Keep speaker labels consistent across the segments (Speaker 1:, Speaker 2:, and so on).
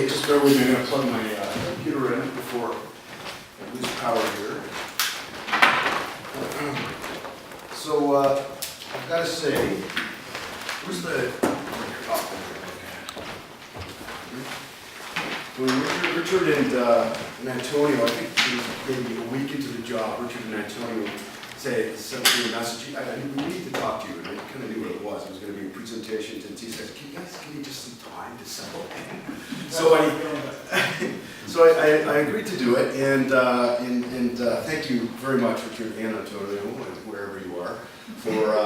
Speaker 1: just bear with me. I'm going to plug my computer in before I lose power here. So I've got to say, where's the when Richard and Antonio, I think maybe a week into the job, Richard and Antonio sent me a message. We need to talk to you, and I kind of knew what it was. It was going to be a presentation to T. Says, can you guys give me just some time to settle in? So I agreed to do it, and thank you very much, Richard and Antonio, wherever you are, for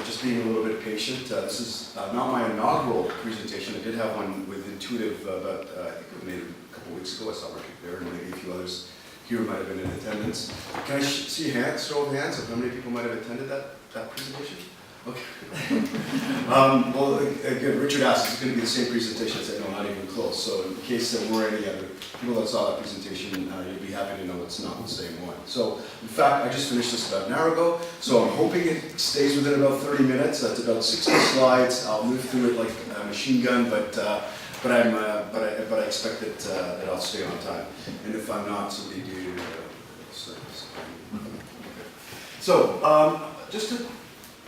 Speaker 1: just being a little bit patient. This is not my inaugural presentation. I did have one with Intuitive about, I think it was made a couple weeks ago. I saw Richard there, and maybe a few others here might have been in attendance. Can I see hands, show of hands, of how many people might have attended that presentation? Okay. Well, again, Richard asked, is it going to be the same presentation? I said, no, not even close. So in case there were any other people that saw that presentation, you'll be happy to know it's not the same one. So, in fact, I just finished this about an hour ago, so I'm hoping it stays within about 30 minutes. That's about 60 slides. I'll move through it like a machine gun, but I expect that I'll stay on time. And if I'm not, somebody do. So, just to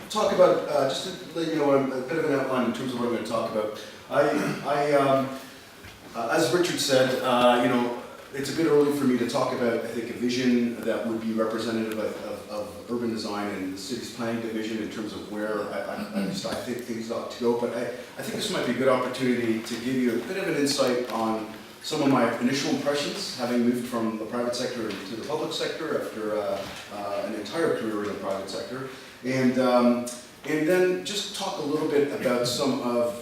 Speaker 1: talk about, just to let you know a bit of an outline in terms of what I'm going to talk about. As Richard said, it's a bit early for me to talk about, I think, a vision that would be representative of urban design and the city's planning division in terms of where I think things ought to go. But I think this might be a good opportunity to give you a bit of an insight on some of my initial impressions, having moved from the private sector to the public sector after an entire career in the private sector. And then just talk a little bit about some of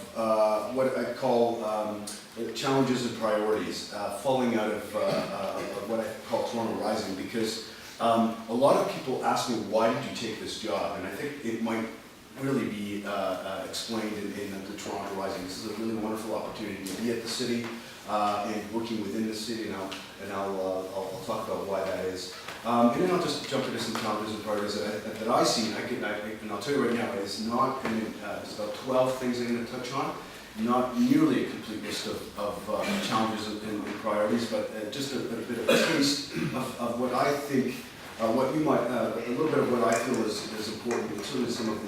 Speaker 1: what I call challenges and priorities falling out of what I call Toronto Rising, because a lot of people ask me, why did you take this job? And I think it might really be explained in the Toronto Rising. This is a really wonderful opportunity to be at the city and working within the city, and I'll talk about why that is. And then I'll just jump into some challenges and priorities that I see, and I'll tell you right now, it's not, it's about 12 things I'm going to touch on. Not nearly a complete list of challenges and priorities, but just a bit of a taste of what I think, what you might, a little bit of what I feel is important, and certainly some of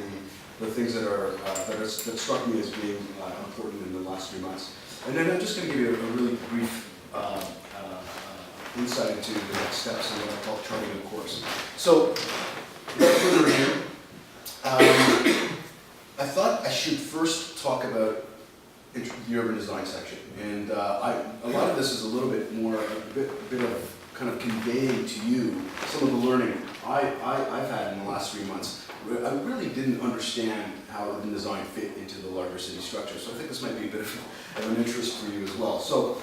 Speaker 1: the things that struck me as being important in the last 3 months. And then I'm just going to give you a really brief insight into the next steps and what I call charting a course. So, without further ado, I thought I should first talk about the urban design section, and a lot of this is a little bit more, a bit of kind of conveying to you some of the learning I've had in the last 3 months. I really didn't understand how urban design fit into the larger city structure, so I think this might be a bit of an interest for you as well. So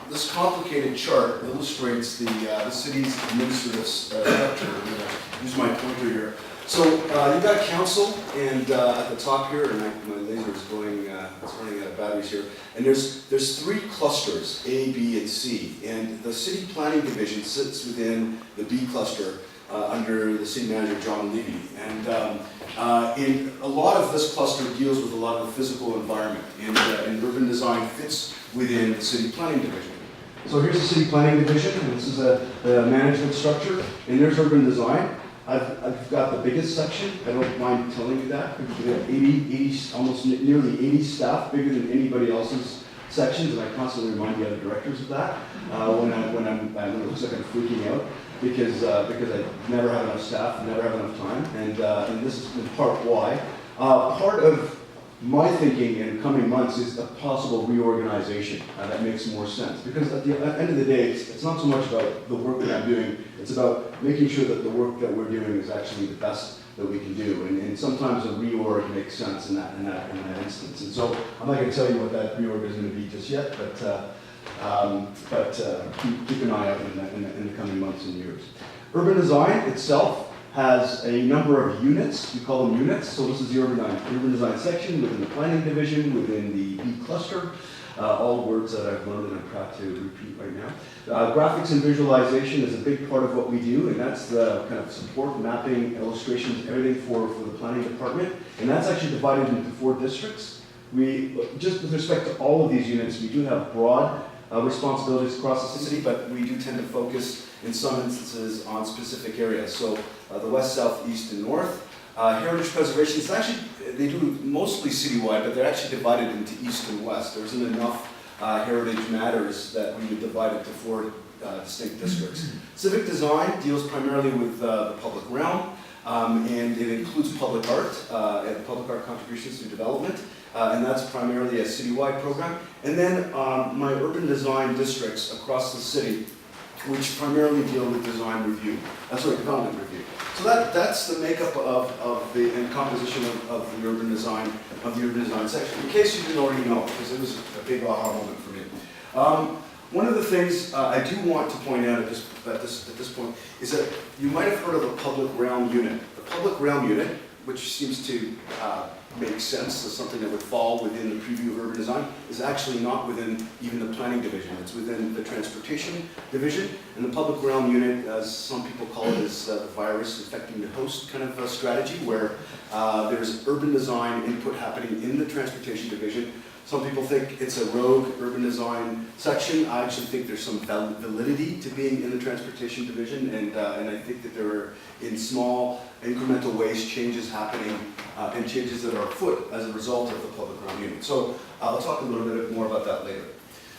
Speaker 1: this complicated chart illustrates the city's administrative structure. I'm going to use my pointer here. So you've got council, and at the top here, and my laser is going, it's running out of batteries here. And there's 3 clusters, A, B, and C. And the city planning division sits within the B cluster under the city manager, John Levy. And a lot of this cluster deals with a lot of the physical environment, and urban design fits within the city planning division. So here's the city planning division, and this is a management structure, and there's urban design. I've got the biggest section. I don't mind telling you that. We have 80, almost nearly 80 staff, bigger than anybody else's sections, and I constantly remind the other directors of that when it looks like I'm freaking out, because I never have enough staff, never have enough time, and this is in part why. Part of my thinking in coming months is a possible reorganization that makes more sense. Because at the end of the day, it's not so much about the work that I'm doing, it's about making sure that the work that we're doing is actually the best that we can do. And sometimes a reorg makes sense in that instance. And so I'm not going to tell you what that reorg is going to be just yet, but keep an eye out in the coming months and years. Urban design itself has a number of units. We call them units. So this is the urban design section within the planning division, within the B cluster. All words that I've learned and I'm proud to repeat right now. Graphics and visualization is a big part of what we do, and that's the kind of support, mapping, illustrations, everything for the planning department. And that's actually divided into 4 districts. just with respect to all of these units, we do have broad responsibilities across the city, but we do tend to focus in some instances on specific areas. So the west, south, east, and north. Heritage preservation is actually, they do mostly citywide, but they're actually divided into east and west. There isn't enough heritage matters that we would divide it to 4 distinct districts. Civic design deals primarily with the public realm, and it includes public art and public art contributions to development. And that's primarily a citywide program. And then my urban design districts across the city, which primarily deal with design review, development review. So that's the makeup of the and composition of the urban design section. In case you didn't already know, because it was a big aha moment for me. One of the things I do want to point out at this point is that you might have heard of a public realm unit. The public realm unit, which seems to make sense as something that would fall within the preview of urban design, is actually not within even the planning division. It's within the transportation division. And the public realm unit, as some people call it, is the virus infecting the host kind of a strategy, where there's urban design input happening in the transportation division. Some people think it's a rogue urban design section. I actually think there's some validity to being in the transportation division, and I think that there are, in small incremental ways, changes happening and changes that are afoot as a result of the public realm unit. So I'll talk a little bit more about that later.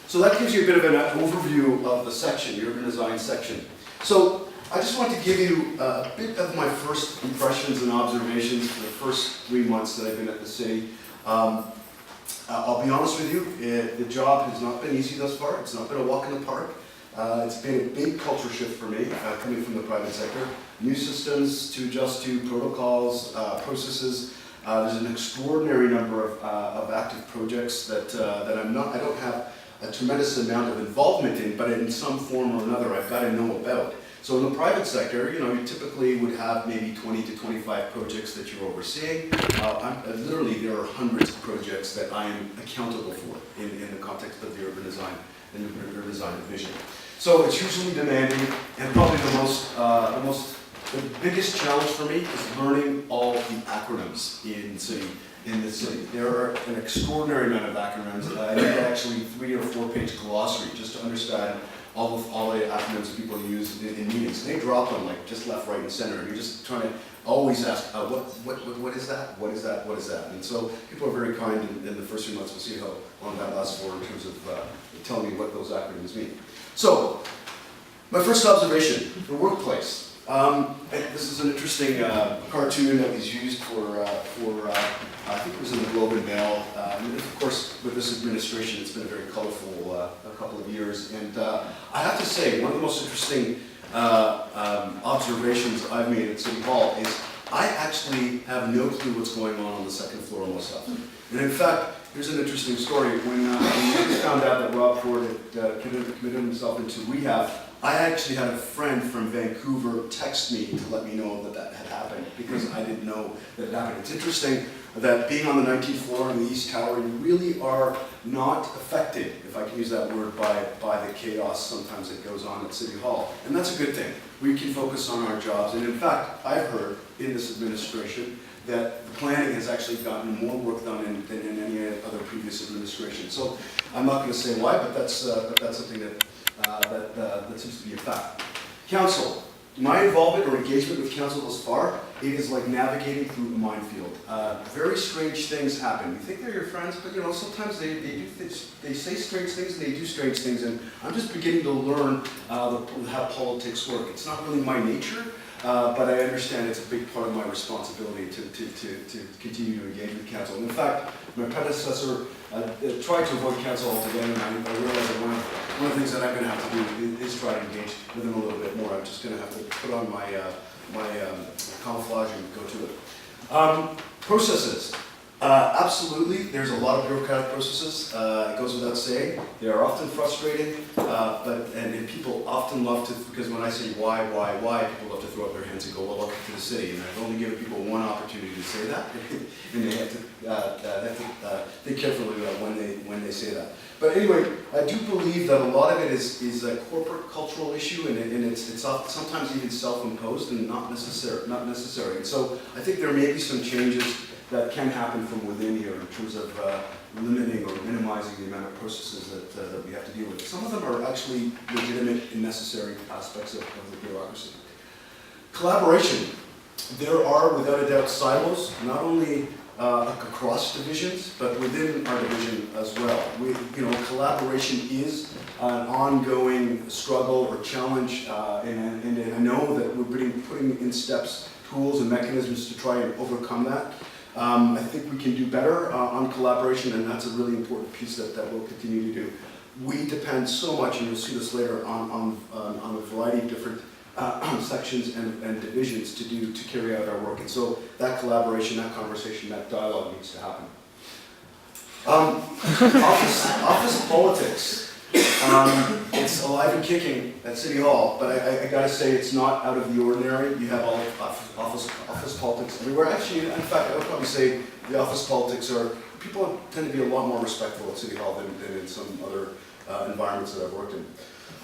Speaker 1: So that gives you a bit of an overview of the section, the urban design section. So I just want to give you a bit of my first impressions and observations for the first 3 months that I've been at the city. I'll be honest with you, the job has not been easy thus far. It's not been a walk in the park. It's been a big culture shift for me, coming from the private sector. New systems to adjust to, protocols, processes. There's an extraordinary number of active projects that I don't have a tremendous amount of involvement in, but in some form or another I've got to know about. So in the private sector, you typically would have maybe 20 to 25 projects that you're overseeing. Literally, there are hundreds of projects that I am accountable for in the context of the urban design and the urban design division. So it's hugely demanding, and probably the biggest challenge for me is learning all the acronyms in the city. There are an extraordinary amount of acronyms. I need actually 3 or 4 page glossary just to understand all the acronyms people use in meetings. And they drop them like just left, right, and center. And you're just trying to always ask, what is that? What is that? What is that? And so people are very kind in the first few months. We'll see how long that lasts for in terms of telling me what those acronyms mean. So, my first observation, the workplace. This is an interesting cartoon that was used for I think it was in the Globe and Mail. And of course, with this administration, it's been a very colorful a couple of years. And I have to say, one of the most interesting observations I've made at City Hall is I actually have no clue what's going on the second floor most often. And in fact, here's an interesting story. When we found out that Rob Ford had committed himself into rehab, I actually had a friend from Vancouver text me to let me know that had happened, because I didn't know that it happened. It's interesting that being on the 19th floor in the East Tower, you really are not affected, if I can use that word, by the chaos sometimes that goes on at City Hall. And that's a good thing. We can focus on our jobs. And in fact, I've heard in this administration that the planning has actually gotten more work done than in any other previous administration. So I'm not going to say why, but that's something that seems to be a fact. Council. My involvement or engagement with council thus far, it is like navigating through a minefield. Very strange things happen. You think they're your friends, but sometimes they say strange things and they do strange things, and I'm just beginning to learn how politics work. It's not really my nature, but I understand it's a big part of my responsibility to continue to engage with council. And in fact, my predecessor tried to avoid council altogether, and I realized that one of the things that I'm going to have to do is try to engage with them a little bit more. I'm just going to have to put on my camouflage and go to it. Processes. Absolutely, there's a lot of bureaucratic processes. It goes without saying. They are often frustrating, and people often love to, because when I say why, people love to throw up their hands and go, well, welcome to the city. And I've only given people one opportunity to say that, and they have to think carefully about when they say that. But anyway, I do believe that a lot of it is a corporate cultural issue, and it's sometimes even self-imposed and not necessary. And so I think there may be some changes that can happen from within here in terms of limiting or minimizing the amount of processes that we have to deal with. Some of them are actually legitimate and necessary aspects of the bureaucracy. Collaboration. There are, without a doubt, silos, not only across divisions, but within our division as well. Collaboration is an ongoing struggle or challenge, and I know that we're putting in steps, tools and mechanisms to try and overcome that. I think we can do better on collaboration, and that's a really important piece that we'll continue to do. We depend so much, and you'll see this later, on a variety of different sections and divisions to carry out our work. And so that collaboration, that conversation, that dialogue needs to happen. Office politics. It's alive and kicking at City Hall, but I gotta say it's not out of the ordinary. You have all office politics everywhere. Actually, in fact, I would probably say the office politics people tend to be a lot more respectful at City Hall than in some other environments that I've worked in.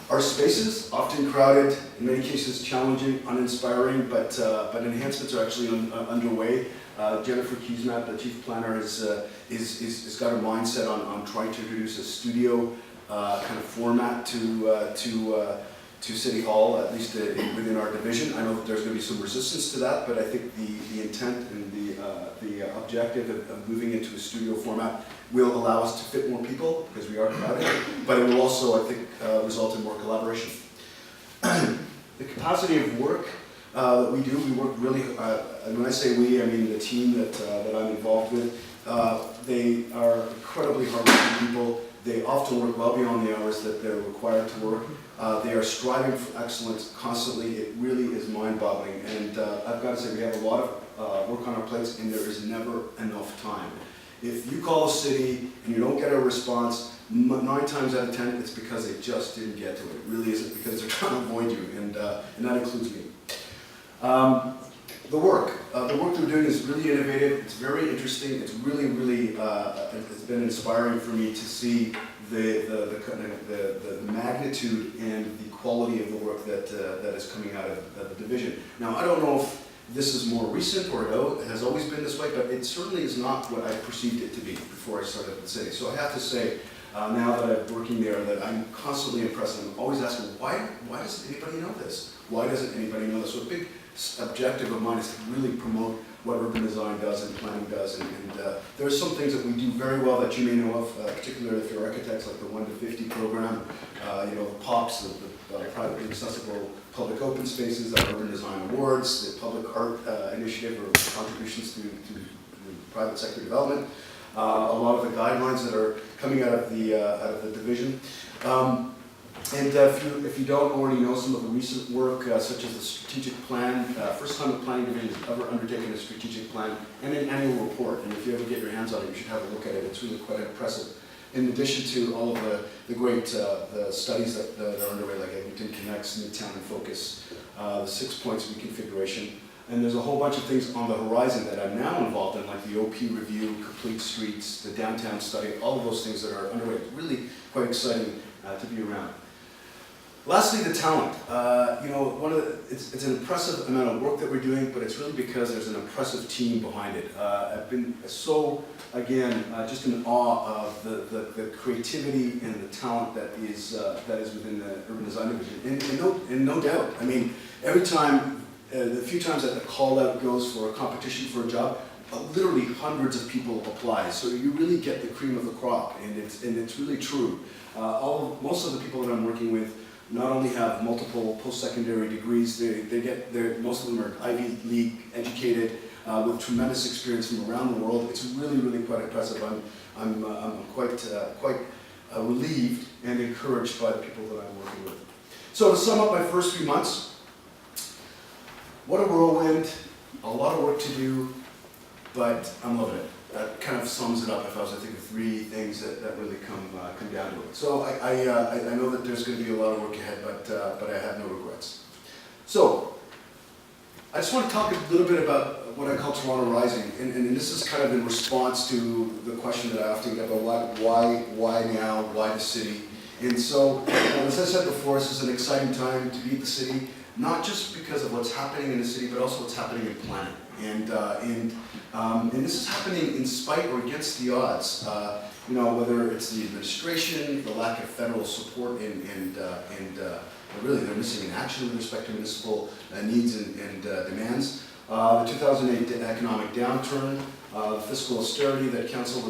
Speaker 1: Our spaces, often crowded, in many cases challenging, uninspiring, but enhancements are actually underway. Jennifer Keesmat, the chief planner, has got a mindset on trying to introduce a studio kind of format to City Hall, at least within our division. I know that there's going to be some resistance to that, but I think the intent and the objective of moving into a studio format will allow us to fit more people, because we are crowded, but it will also, I think, result in more collaboration. The capacity of work that we do, we work really, and when I say we, I mean the team that I'm involved with. They are incredibly hardworking people. They often work well beyond the hours that they're required to work. They are striving for excellence constantly. It really is mind-boggling. And I've got to say, we have a lot of work on our plates, and there is never enough time. If you call a city and you don't get a response, 9 times out of 10, it's because they just didn't get to it. It really isn't because they're trying to avoid you, and that includes me. The work that we're doing is really innovative. It's very interesting. It's really, it's been inspiring for me to see the magnitude and the quality of the work that is coming out of the division. Now, I don't know if this is more recent or it has always been this way, but it certainly is not what I perceived it to be before I started at the city. So I have to say, now that I'm working there, that I'm constantly impressed. I'm always asking, why doesn't anybody know this? Why doesn't anybody know this? So a big objective of mine is to really promote what urban design does and planning does, and there are some things that we do very well that you may know of, particularly if you're architects, like the 1 to 50 program, the POPs, the privately accessible public open spaces, the urban design awards, the public art initiative or contributions to private sector development, a lot of the guidelines that are coming out of the division. And if you don't already know some of the recent work, such as the strategic plan, first time the planning division has ever undertaken a strategic plan and an annual report. And if you ever get your hands on it, you should have a look at it. It's really quite impressive. In addition to all of the great the studies that are underway, like Edmonton Connects, Midtown in Focus, the 6 points reconfiguration. And there's a whole bunch of things on the horizon that I'm now involved in, like the OP review, complete streets, the downtown study, all of those things that are underway. It's really quite exciting to be around. Lastly, the talent. It's an impressive amount of work that we're doing, but it's really because there's an impressive team behind it. I've been so, again, just in awe of the creativity and the talent that is within the urban design division. And no doubt, I mean, every time, the few times that the call out goes for a competition for a job, literally hundreds of people apply. So you really get the cream of the crop, and it's really true. Most of the people that I'm working with not only have multiple post-secondary degrees, most of them are Ivy League educated with tremendous experience from around the world. It's really quite impressive. I'm quite relieved and encouraged by the people that I'm working with. So to sum up my first few months, what a whirlwind, a lot of work to do, but I'm loving it. That kind of sums it up if I was to think of 3 things that really come down to it. So I know that there's going to be a lot of work ahead, but I have no regrets. So I just want to talk a little bit about what I call Toronto Rising, and this is kind of in response to the question that I often get about why now, why the city. And so, as I said before, this is an exciting time to be at the city, not just because of what's happening in the city, but also what's happening in planning. And this is happening in spite or against the odds. whether it's the administration, the lack of federal support, and really they're missing in action with respect to municipal needs and demands. The 2008 economic downturn, fiscal austerity that council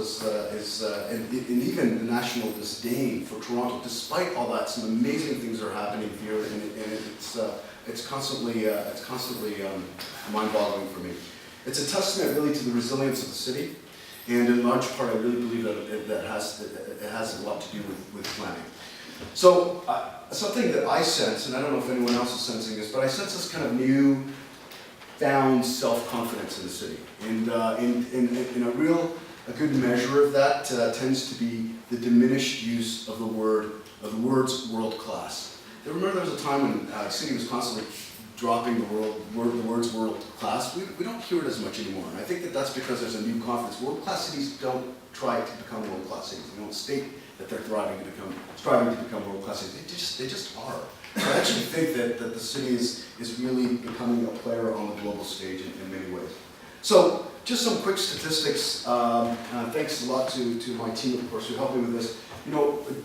Speaker 1: and even the national disdain for Toronto. Despite all that, some amazing things are happening here, and it's constantly mind-boggling for me. It's a testament really to the resilience of the city, and in large part, I really believe that it has a lot to do with planning. So something that I sense, and I don't know if anyone else is sensing this, but I sense this kind of new found self-confidence in the city, and a good measure of that tends to be the diminished use of the words world class. I remember there was a time when the city was constantly dropping the words world class. We don't hear it as much anymore, and I think that that's because there's a new confidence. World class cities don't try to become world class cities. They don't state that they're striving to become world class cities. They just are. So I actually think that the city is really becoming a player on the global stage in many ways. So just some quick statistics. Thanks a lot to my team, of course, who helped me with this.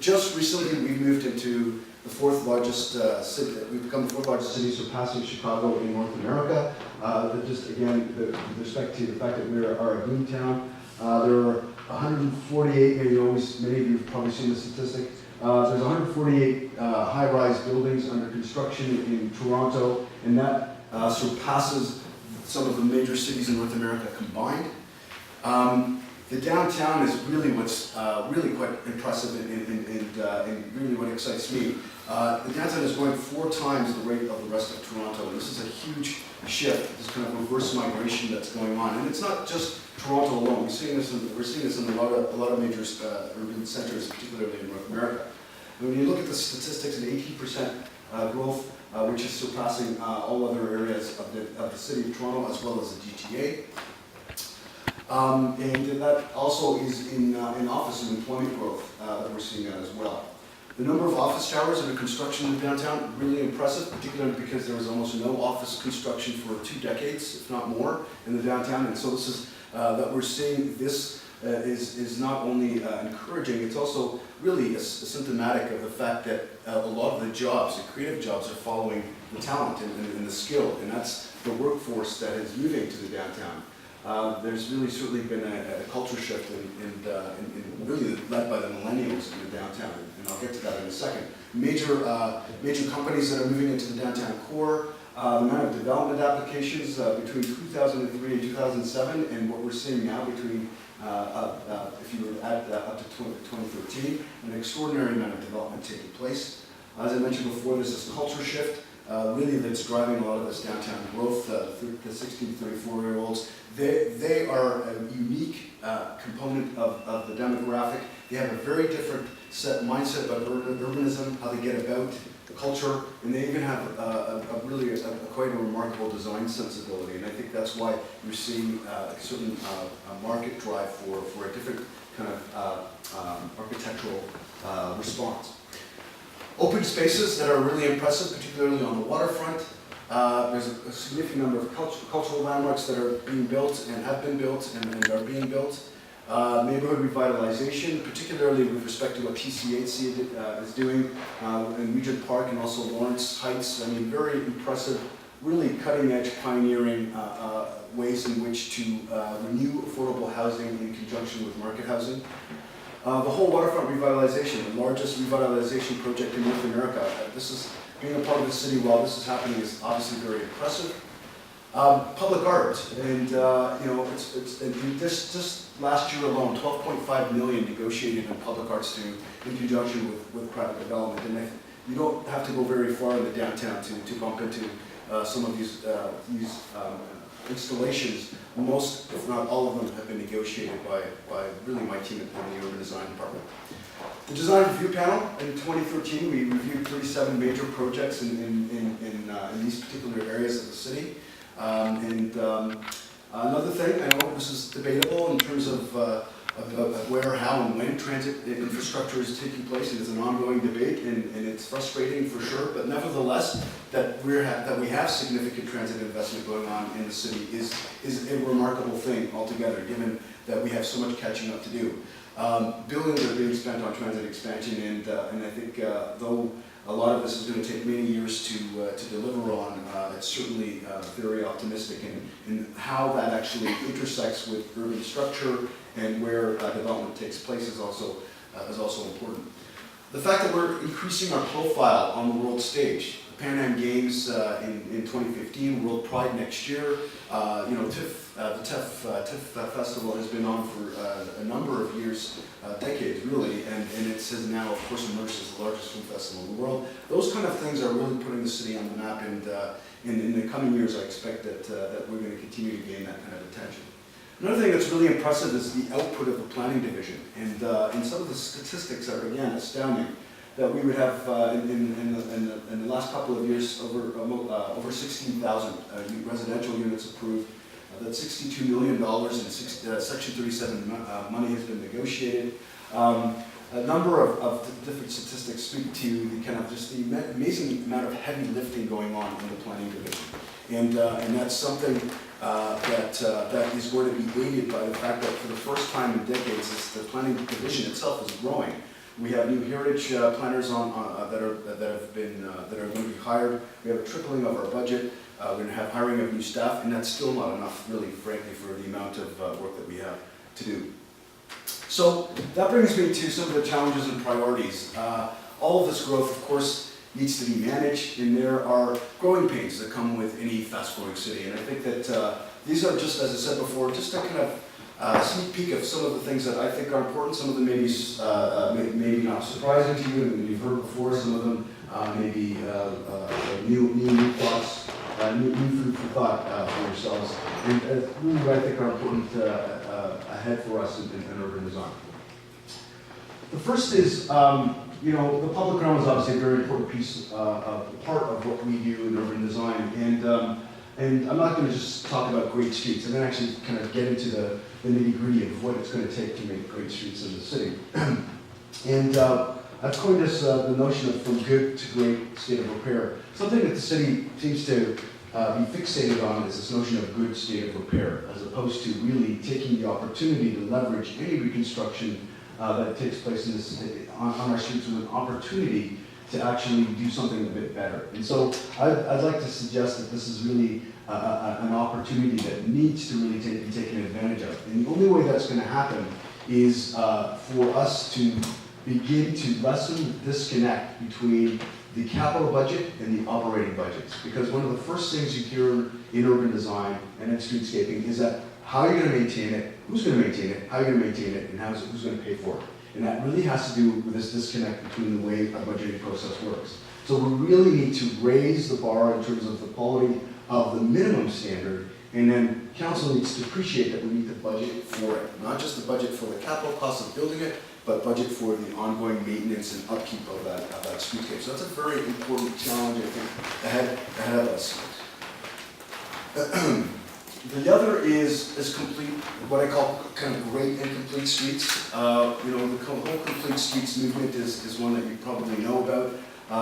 Speaker 1: Just recently we moved into the fourth largest city. We've become the fourth largest city, surpassing Chicago in North America. Just again, with respect to the fact that we are a boom town. There are 148, many of you have probably seen the statistic. There's 148 high-rise buildings under construction in Toronto, and that surpasses some of the major cities in North America combined. The downtown is really what's really quite impressive and really what excites me. The downtown is growing 4 times the rate of the rest of Toronto, and this is a huge shift, this kind of reverse migration that's going on. And it's not just Toronto alone. We're seeing this in a lot of major urban centers, particularly in North America. And when you look at the statistics, an 18% growth, which is surpassing all other areas of the city of Toronto as well as the GTA. And that also is in office and employment growth that we're seeing that as well. The number of office towers under construction in downtown, really impressive, particularly because there was almost no office construction for 2 decades, if not more, in the downtown. And so this is that we're seeing this is not only encouraging, it's also really symptomatic of the fact that a lot of the jobs, the creative jobs, are following the talent and the skill, and that's the workforce that is moving to the downtown. There's really certainly been a culture shift, and really led by the millennials in the downtown, and I'll get to that in a second. Major companies that are moving into the downtown core, the amount of development applications between 2003 and 2007, and what we're seeing now between, if you were at up to 2013, an extraordinary amount of development taking place. As I mentioned before, there's this culture shift. Really that's driving a lot of this downtown growth. The 16 to 34-year-olds, they are a unique component of the demographic. They have a very different mindset about urbanism, how they get about the culture, and they even have quite a remarkable design sensibility. And I think that's why you're seeing a certain market drive for a different kind of architectural response. Open spaces that are really impressive, particularly on the waterfront. There's a significant number of cultural landmarks that are being built and have been built and are being built. Neighborhood revitalization, particularly with respect to what TCHC is doing in Regent Park and also Lawrence Heights. I mean, very impressive, really cutting-edge, pioneering ways in which to renew affordable housing in conjunction with market housing. The whole waterfront revitalization, the largest revitalization project in North America. This is being a part of the city while this is happening is obviously very impressive. Public art, and just last year alone, 12.5 million negotiated in public arts in conjunction with private development. And you don't have to go very far in the downtown to bump into some of these installations. Most, if not all of them, have been negotiated by really my team in the urban design department. The design review panel in 2013, we reviewed 37 major projects in these particular areas of the city. Another thing, I know this is debatable in terms of of where, how, and when transit infrastructure is taking place. It is an ongoing debate, and it's frustrating for sure, but nevertheless, that we have significant transit investment going on in the city is a remarkable thing altogether, given that we have so much catching up to do. Billions are being spent on transit expansion, and I think though a lot of this is going to take many years to deliver on, it's certainly very optimistic in how that actually intersects with urban structure and where development takes place is also important. The fact that we're increasing our profile on the world stage. The Pan Am Games in 2015, World Pride next year. The TIFF Festival has been on for a number of years, decades really, and it has now, of course, emerged as the largest film festival in the world. Those kind of things are really putting the city on the map, and in the coming years, I expect that we're going to continue to gain that kind of attention. Another thing that's really impressive is the output of the planning division, and some of the statistics are, again, astounding. That we would have in the last couple of years over 16,000 residential units approved. That $62 million in Section 37 money has been negotiated. A number of different statistics speak to the kind of just the amazing amount of heavy lifting going on in the planning division, and that's something that is going to be aided by the fact that for the first time in decades, the planning division itself is growing. We have new heritage planners that are going to be hired. We have a tripling of our budget. We're going to have hiring of new staff, and that's still not enough, really, frankly, for the amount of work that we have to do. So that brings me to some of the challenges and priorities. All of this growth, of course, needs to be managed, and there are growing pains that come with any fast-growing city. And I think that these are just, as I said before, just a kind of sneak peek of some of the things that I think are important. Some of them maybe not surprising to you, and you've heard before. Some of them maybe new thoughts, new food for thought for yourselves, and really what I think are important ahead for us in urban design. The first is, the public realm is obviously a very important part of what we do in urban design, and I'm not going to just talk about great streets. I'm going to actually kind of get into the nitty-gritty of what it's going to take to make great streets in the city. And I've coined this the notion of from good to great state of repair. Something that the city seems to be fixated on is this notion of good state of repair, as opposed to really taking the opportunity to leverage any reconstruction that takes place in this, on our streets with an opportunity to actually do something a bit better. And so I'd like to suggest that this is really an opportunity that needs to really be taken advantage of. And the only way that's going to happen is for us to begin to lessen the disconnect between the capital budget and the operating budgets. Because one of the first things you hear in urban design and in streetscaping is that how are you going to maintain it, who's going to maintain it, how are you going to maintain it, and who's going to pay for it. And that really has to do with this disconnect between the way our budgeting process works. So we really need to raise the bar in terms of the quality of the minimum standard, and then council needs to appreciate that we need to budget for it. Not just the budget for the capital cost of building it, but budget for the ongoing maintenance and upkeep of that streetscape. So that's a very important challenge, I think, ahead of us. The other is complete, what I call kind of great and complete streets. The whole complete streets movement is one that you probably know about.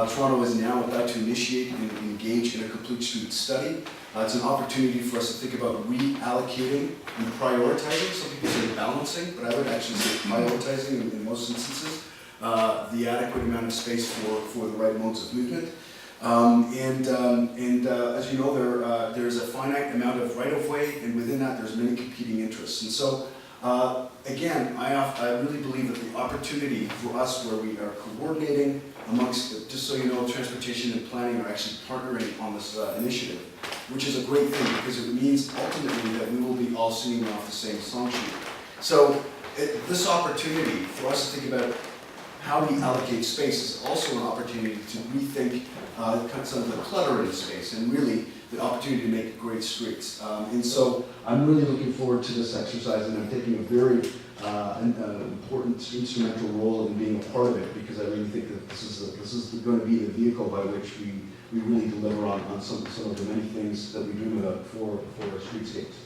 Speaker 1: Toronto is now about to initiate and engage in a complete street study. It's an opportunity for us to think about reallocating and prioritizing. Some people say balancing, but I would actually say prioritizing in most instances the adequate amount of space for the right modes of movement. As you know, there's a finite amount of right-of-way, and within that there's many competing interests. And so, again, I really believe that the opportunity for us where we are coordinating amongst, just so you know, transportation and planning are actually partnering on this initiative, which is a great thing because it means ultimately that we will be all singing off the same song sheet. So this opportunity for us to think about how we allocate space is also an opportunity to rethink some of the clutter in the space and really the opportunity to make great streets. And so I'm really looking forward to this exercise, and I'm taking a very important instrumental role in being a part of it because I really think that this is going to be the vehicle by which we really deliver on some of the many things that we dream about for our streetscapes.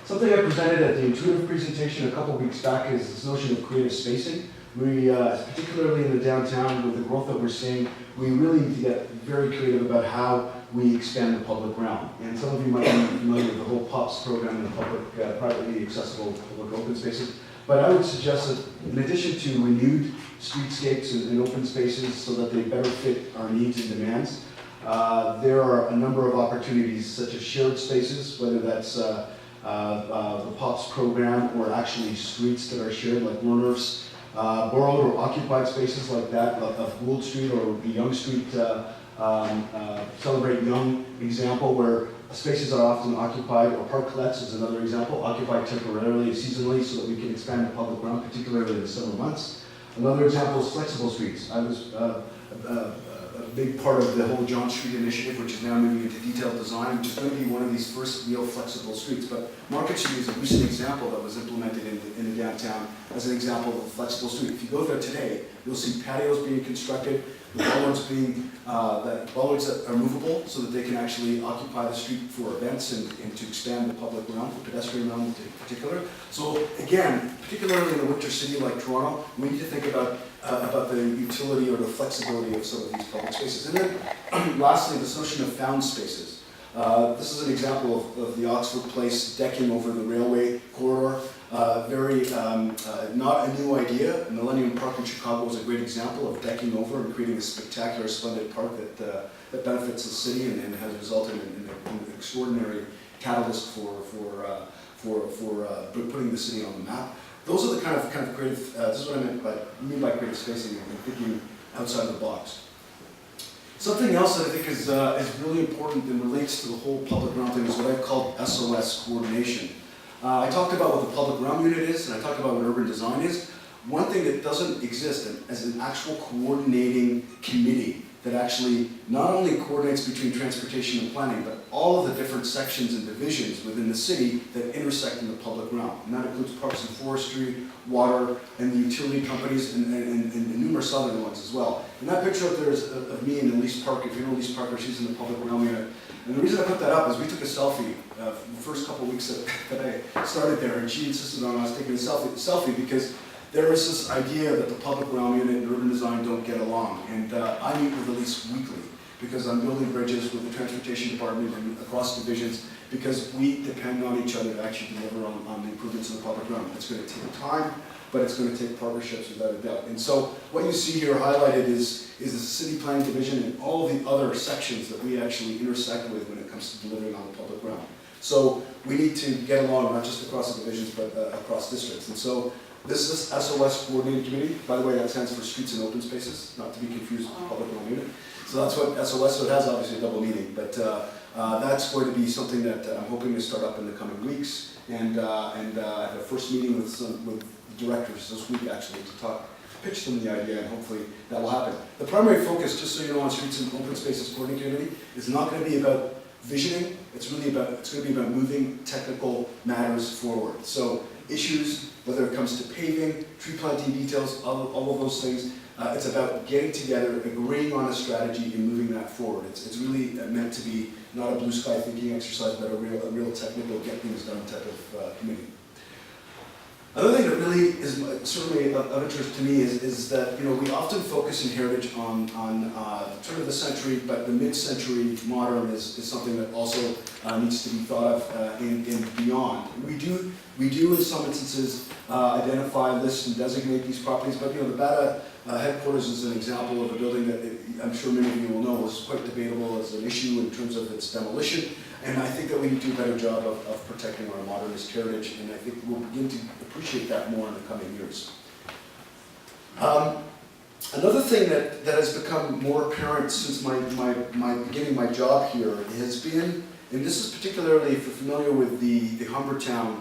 Speaker 1: Something I presented at the intuitive presentation a couple weeks back is this notion of creative spacing. We, particularly in the downtown, with the growth that we're seeing, we really need to get very creative about how we expand the public realm. And some of you might be familiar with the whole POPs program and public, privately accessible public open spaces. But I would suggest that in addition to renewed streetscapes and open spaces so that they better fit our needs and demands, there are a number of opportunities such as shared spaces, whether that's the POPs program or actually streets that are shared like learners, borrowed or occupied spaces like that of Gould Street or the Young Street Celebrate Young example where spaces are often occupied, or parklets is another example, occupied temporarily, seasonally, so that we can expand the public realm, particularly in the summer months. Another example is flexible streets. I was a big part of the whole John Street initiative, which is now moving into detailed design, which is going to be one of these first real flexible streets. But Market Street is a recent example that was implemented in the downtown as an example of a flexible street. If you go there today, you'll see patios being constructed, the bollards that are movable so that they can actually occupy the street for events and to expand the public realm, the pedestrian realm in particular. So again, particularly in a winter city like Toronto, we need to think about the utility or the flexibility of some of these public spaces. And then lastly, this notion of found spaces. This is an example of the Oxford Place decking over the railway corridor. Not a new idea. Millennium Park in Chicago was a great example of decking over and creating a spectacular, splendid park that benefits the city and has resulted in an extraordinary catalyst for putting the city on the map. Those are the kind of creative. This is what I mean by creative spacing and thinking outside the box. Something else that I think is really important and relates to the whole public realm thing is what I've called SOS coordination. I talked about what the public realm unit is, and I talked about what urban design is. One thing that doesn't exist as an actual coordinating committee that actually not only coordinates between transportation and planning, but all of the different sections and divisions within the city that intersect in the public realm. And that includes parks and forestry, water, and the utility companies, and numerous other ones as well. And that picture up there is of me in Elise Park. If you know Elise Parker, she's in the public realm unit. And the reason I put that up is we took a selfie the first couple of weeks that I started there, and she insisted on us taking a selfie because there is this idea that the public realm unit and urban design don't get along. And I meet with Elise weekly because I'm building bridges with the transportation department and across divisions because we depend on each other to actually deliver on the improvements in the public realm. It's going to take time, but it's going to take partnerships without a doubt. And so what you see here highlighted is the city planning division and all of the other sections that we actually intersect with when it comes to delivering on the public realm. So we need to get along not just across the divisions, but across districts. And so this is SOS Coordinating Committee. By the way, that stands for Streets and Open Spaces, not to be confused with the public realm unit. So that's what SOS, so it has obviously a double meaning, but that's going to be something that I'm hoping to start up in the coming weeks. And I have a first meeting with directors this week actually to pitch them the idea, and hopefully that will happen. The primary focus, just so you know, on Streets and Open Spaces Coordinating Committee is not going to be about visioning. It's going to be about moving technical matters forward. So issues, whether it comes to paving, tree planting details, all of those things, it's about getting together, agreeing on a strategy, and moving that forward. It's really meant to be not a blue sky thinking exercise, but a real technical, get things done type of committee. Another thing that really is certainly of interest to me is that we often focus in heritage on the turn of the century, but the mid-century modern is something that also needs to be thought of in beyond. We do in some instances identify, list, and designate these properties, but the BATA headquarters is an example of a building that I'm sure many of you will know was quite debatable as an issue in terms of its demolition. And I think that we need to do a better job of protecting our modernist heritage, and I think we'll begin to appreciate that more in the coming years. Another thing that has become more apparent since my beginning my job here has been, and this is particularly if you're familiar with the Humbertown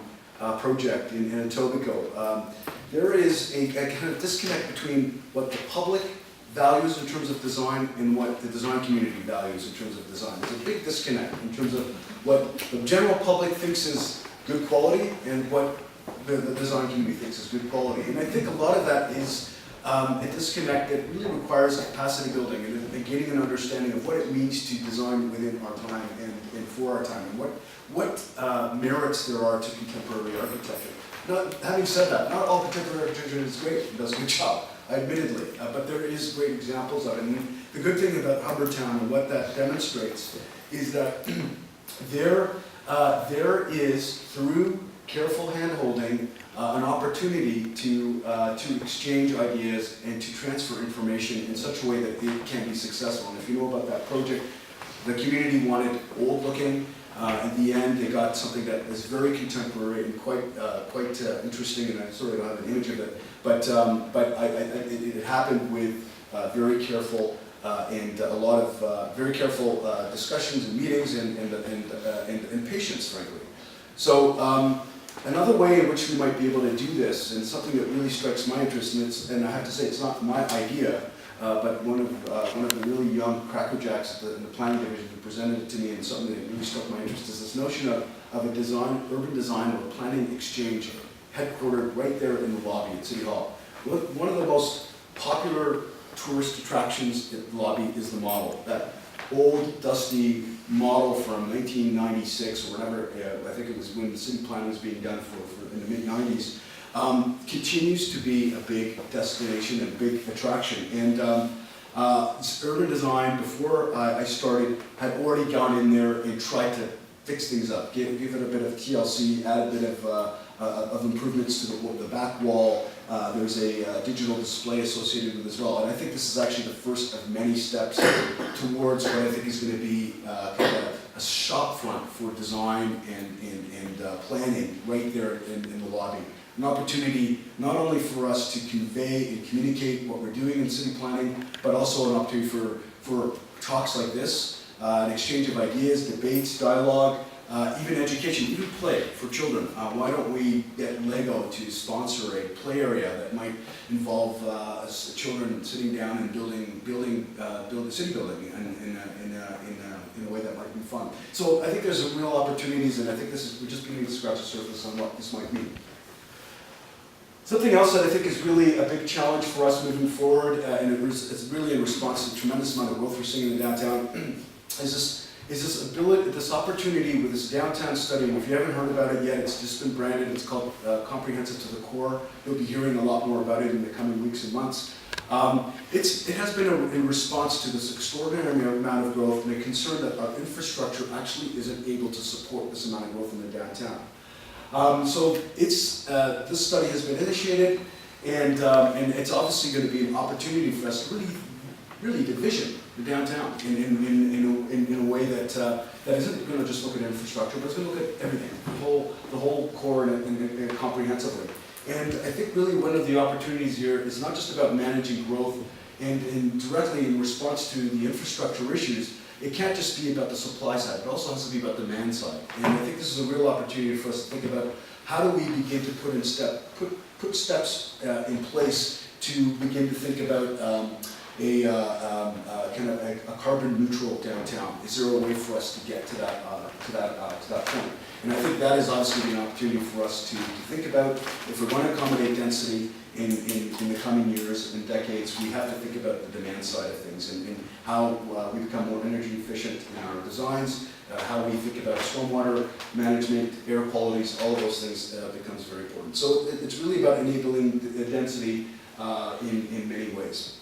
Speaker 1: project in Etobicoke, there is a kind of disconnect between what the public values in terms of design and what the design community values in terms of design. There's a big disconnect in terms of what the general public thinks is good quality and what the design community thinks is good quality. And I think a lot of that is a disconnect that really requires capacity building and gaining an understanding of what it means to design within our time and for our time, and what merits there are to contemporary architecture. Now, having said that, not all contemporary architecture is great and does a good job, admittedly, but there is great examples of it. And the good thing about Hubbardtown and what that demonstrates is that there is, through careful hand-holding, an opportunity to exchange ideas and to transfer information in such a way that it can be successful. And if you know about that project, the community wanted old-looking. In the end, they got something that is very contemporary and quite interesting, and I sort of don't have an image of it. But it happened with very careful and a lot of very careful discussions and meetings and patience, frankly. So another way in which we might be able to do this, and something that really strikes my interest, and I have to say it's not my idea, but one of the really young crackerjacks in the planning division who presented it to me, and something that really struck my interest is this notion of a urban design or a planning exchange headquartered right there in the lobby at City Hall. One of the most popular tourist attractions at the lobby is the model. That old, dusty model from 1996 or whatever, I think it was when the city plan was being done in the mid-90s, continues to be a big destination and a big attraction. And urban design, before I started, had already gone in there and tried to fix things up, give it a bit of TLC, add a bit of improvements to the back wall. There's a digital display associated with it as well. And I think this is actually the first of many steps towards what I think is going to be kind of a shop front for design and planning right there in the lobby. An opportunity not only for us to convey and communicate what we're doing in city planning, but also an opportunity for talks like this, an exchange of ideas, debates, dialogue, even education, even play for children. Why don't we get Lego to sponsor a play area that might involve children sitting down and building city building in a way that might be fun. So I think there's real opportunities, and I think we're just beginning to scratch the surface on what this might mean. Something else that I think is really a big challenge for us moving forward, and it's really in response to the tremendous amount of growth we're seeing in the downtown, is this opportunity with this downtown study. And if you haven't heard about it yet, it's just been branded. It's called Comprehensive to the Core. You'll be hearing a lot more about it in the coming weeks and months. It has been in response to this extraordinary amount of growth and a concern that our infrastructure actually isn't able to support this amount of growth in the downtown. So this study has been initiated, and it's obviously going to be an opportunity for us to really division the downtown in a way that isn't going to just look at infrastructure, but it's going to look at everything, the whole core and comprehensively. And I think really one of the opportunities here is not just about managing growth and directly in response to the infrastructure issues. It can't just be about the supply side, it also has to be about the demand side. And I think this is a real opportunity for us to think about how do we begin to put steps in place to begin to think about a carbon neutral downtown. Is there a way for us to get to that point? And I think that is obviously an opportunity for us to think about. If we're going to accommodate density in the coming years and decades, we have to think about the demand side of things and how we become more energy efficient in our designs, how we think about stormwater management, air qualities, all of those things becomes very important. So it's really about enabling the density in many ways.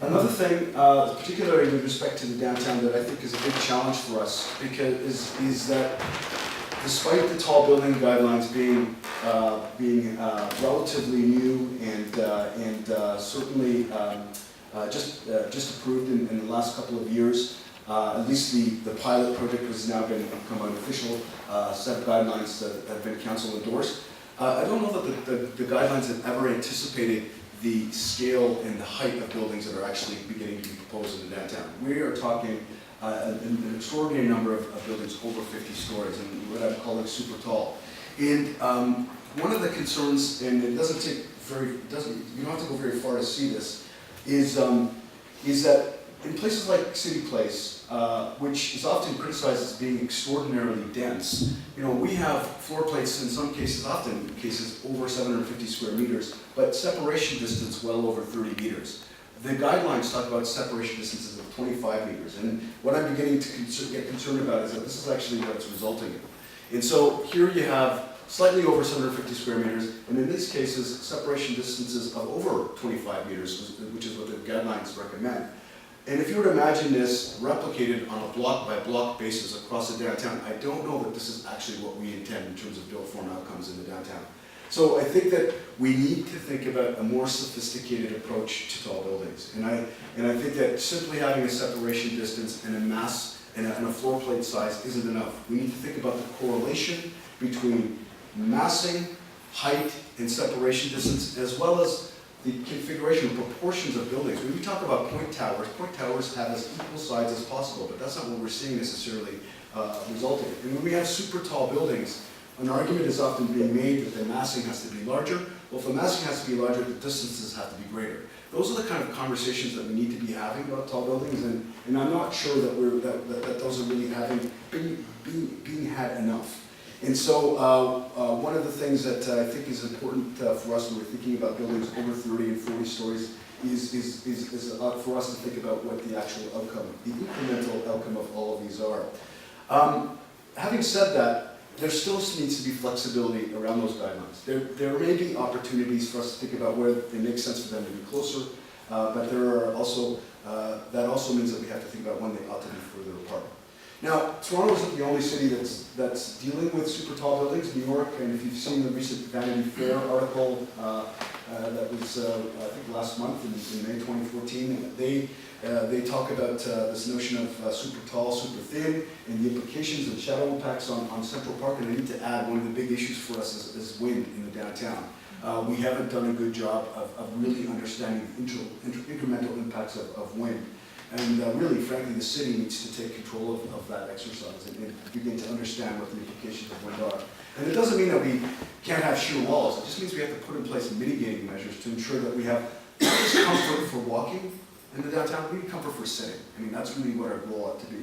Speaker 1: Another thing, particularly with respect to the downtown, that I think is a big challenge for us, because is that despite the tall building guidelines being relatively new and certainly just approved in the last couple of years, at least the pilot project has now become an official set of guidelines that have been council endorsed. I don't know that the guidelines have ever anticipated the scale and the height of buildings that are actually beginning to be proposed in the downtown. We are talking an extraordinary number of buildings over 50 stories, and what I'm calling super tall. And one of the concerns, and you don't have to go very far to see this, is that in places like City Place, which is often criticized as being extraordinarily dense, we have floor plates in some cases, often cases, over 750 square meters, but separation distance well over 30 meters. The guidelines talk about separation distances of 25 meters, and what I'm beginning to get concerned about is that this is actually what it's resulting in. And so here you have slightly over 750 square meters, and in these cases, separation distances of over 25 meters, which is what the guidelines recommend. And if you were to imagine this replicated on a block-by-block basis across the downtown, I don't know that this is actually what we intend in terms of built form outcomes in the downtown. So I think that we need to think about a more sophisticated approach to tall buildings. And I think that simply having a separation distance and a mass and a floor plate size isn't enough. We need to think about the correlation between massing, height, and separation distance, as well as the configuration of proportions of buildings. When we talk about point towers have as equal sides as possible, but that's not what we're seeing necessarily resulting. And when we have super tall buildings, an argument is often being made that the massing has to be larger. Well, if the massing has to be larger, the distances have to be greater. Those are the kind of conversations that we need to be having about tall buildings, and I'm not sure that those are really being had enough. And so one of the things that I think is important for us when we're thinking about buildings over 30 and 40 stories is for us to think about what the actual outcome, the incremental outcome of all of these are. Having said that, there still needs to be flexibility around those guidelines. There may be opportunities for us to think about where it makes sense for them to be closer, but there are also, that also means that we have to think about when they ought to be further apart. Now, Toronto isn't the only city that's dealing with super tall buildings. New York, and if you've seen the recent Vanity Fair article that was, I think, last month in May 2014, they talk about this notion of super tall, super thin, and the implications and shadow impacts on Central Park. And I need to add, one of the big issues for us is wind in the downtown. We haven't done a good job of really understanding incremental impacts of wind. And really, frankly, the city needs to take control of that exercise and begin to understand what the implications of wind are. And it doesn't mean that we can't have sheer walls. It just means we have to put in place mitigating measures to ensure that we have not just comfort for walking in the downtown, we need comfort for sitting. I mean, that's really what our goal ought to be.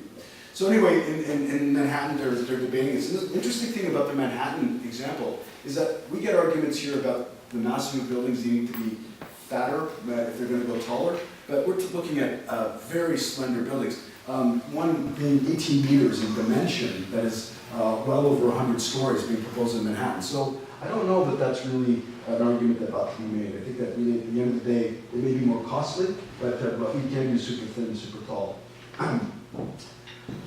Speaker 1: So anyway, in Manhattan, they're debating this. And the interesting thing about the Manhattan example is that we get arguments here about the massing of buildings needing to be fatter if they're going to go taller. But we're looking at very slender buildings. One being 18 meters in dimension, that is well over 100 stories being proposed in Manhattan. So I don't know that that's really an argument that ought to be made. I think that really, at the end of the day, it may be more costly, but we can do super thin and super tall.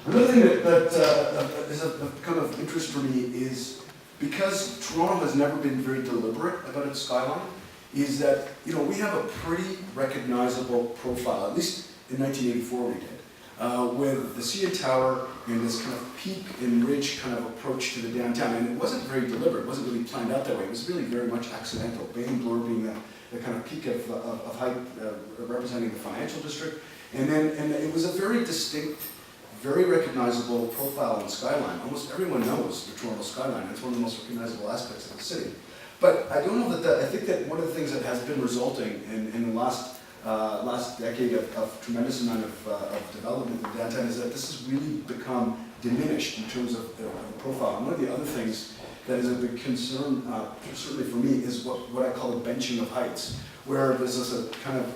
Speaker 1: Another thing that is of kind of interest for me is because Toronto has never been very deliberate about its skyline, is that we have a pretty recognizable profile, at least in 1984 we did, with the CN Tower and this kind of peak and ridge kind of approach to the downtown. And it wasn't very deliberate, it wasn't really planned out that way, it was really very much accidental. Bay and Bloor being the kind of peak of height representing the financial district. And it was a very distinct, very recognizable profile and skyline. Almost everyone knows the Toronto skyline. It's one of the most recognizable aspects of the city. But I don't know that I think that one of the things that has been resulting in the last decade of tremendous amount of development in downtown is that this has really become diminished in terms of the profile. And one of the other things that is a big concern, certainly for me, is what I call a benching of heights, where there's this kind of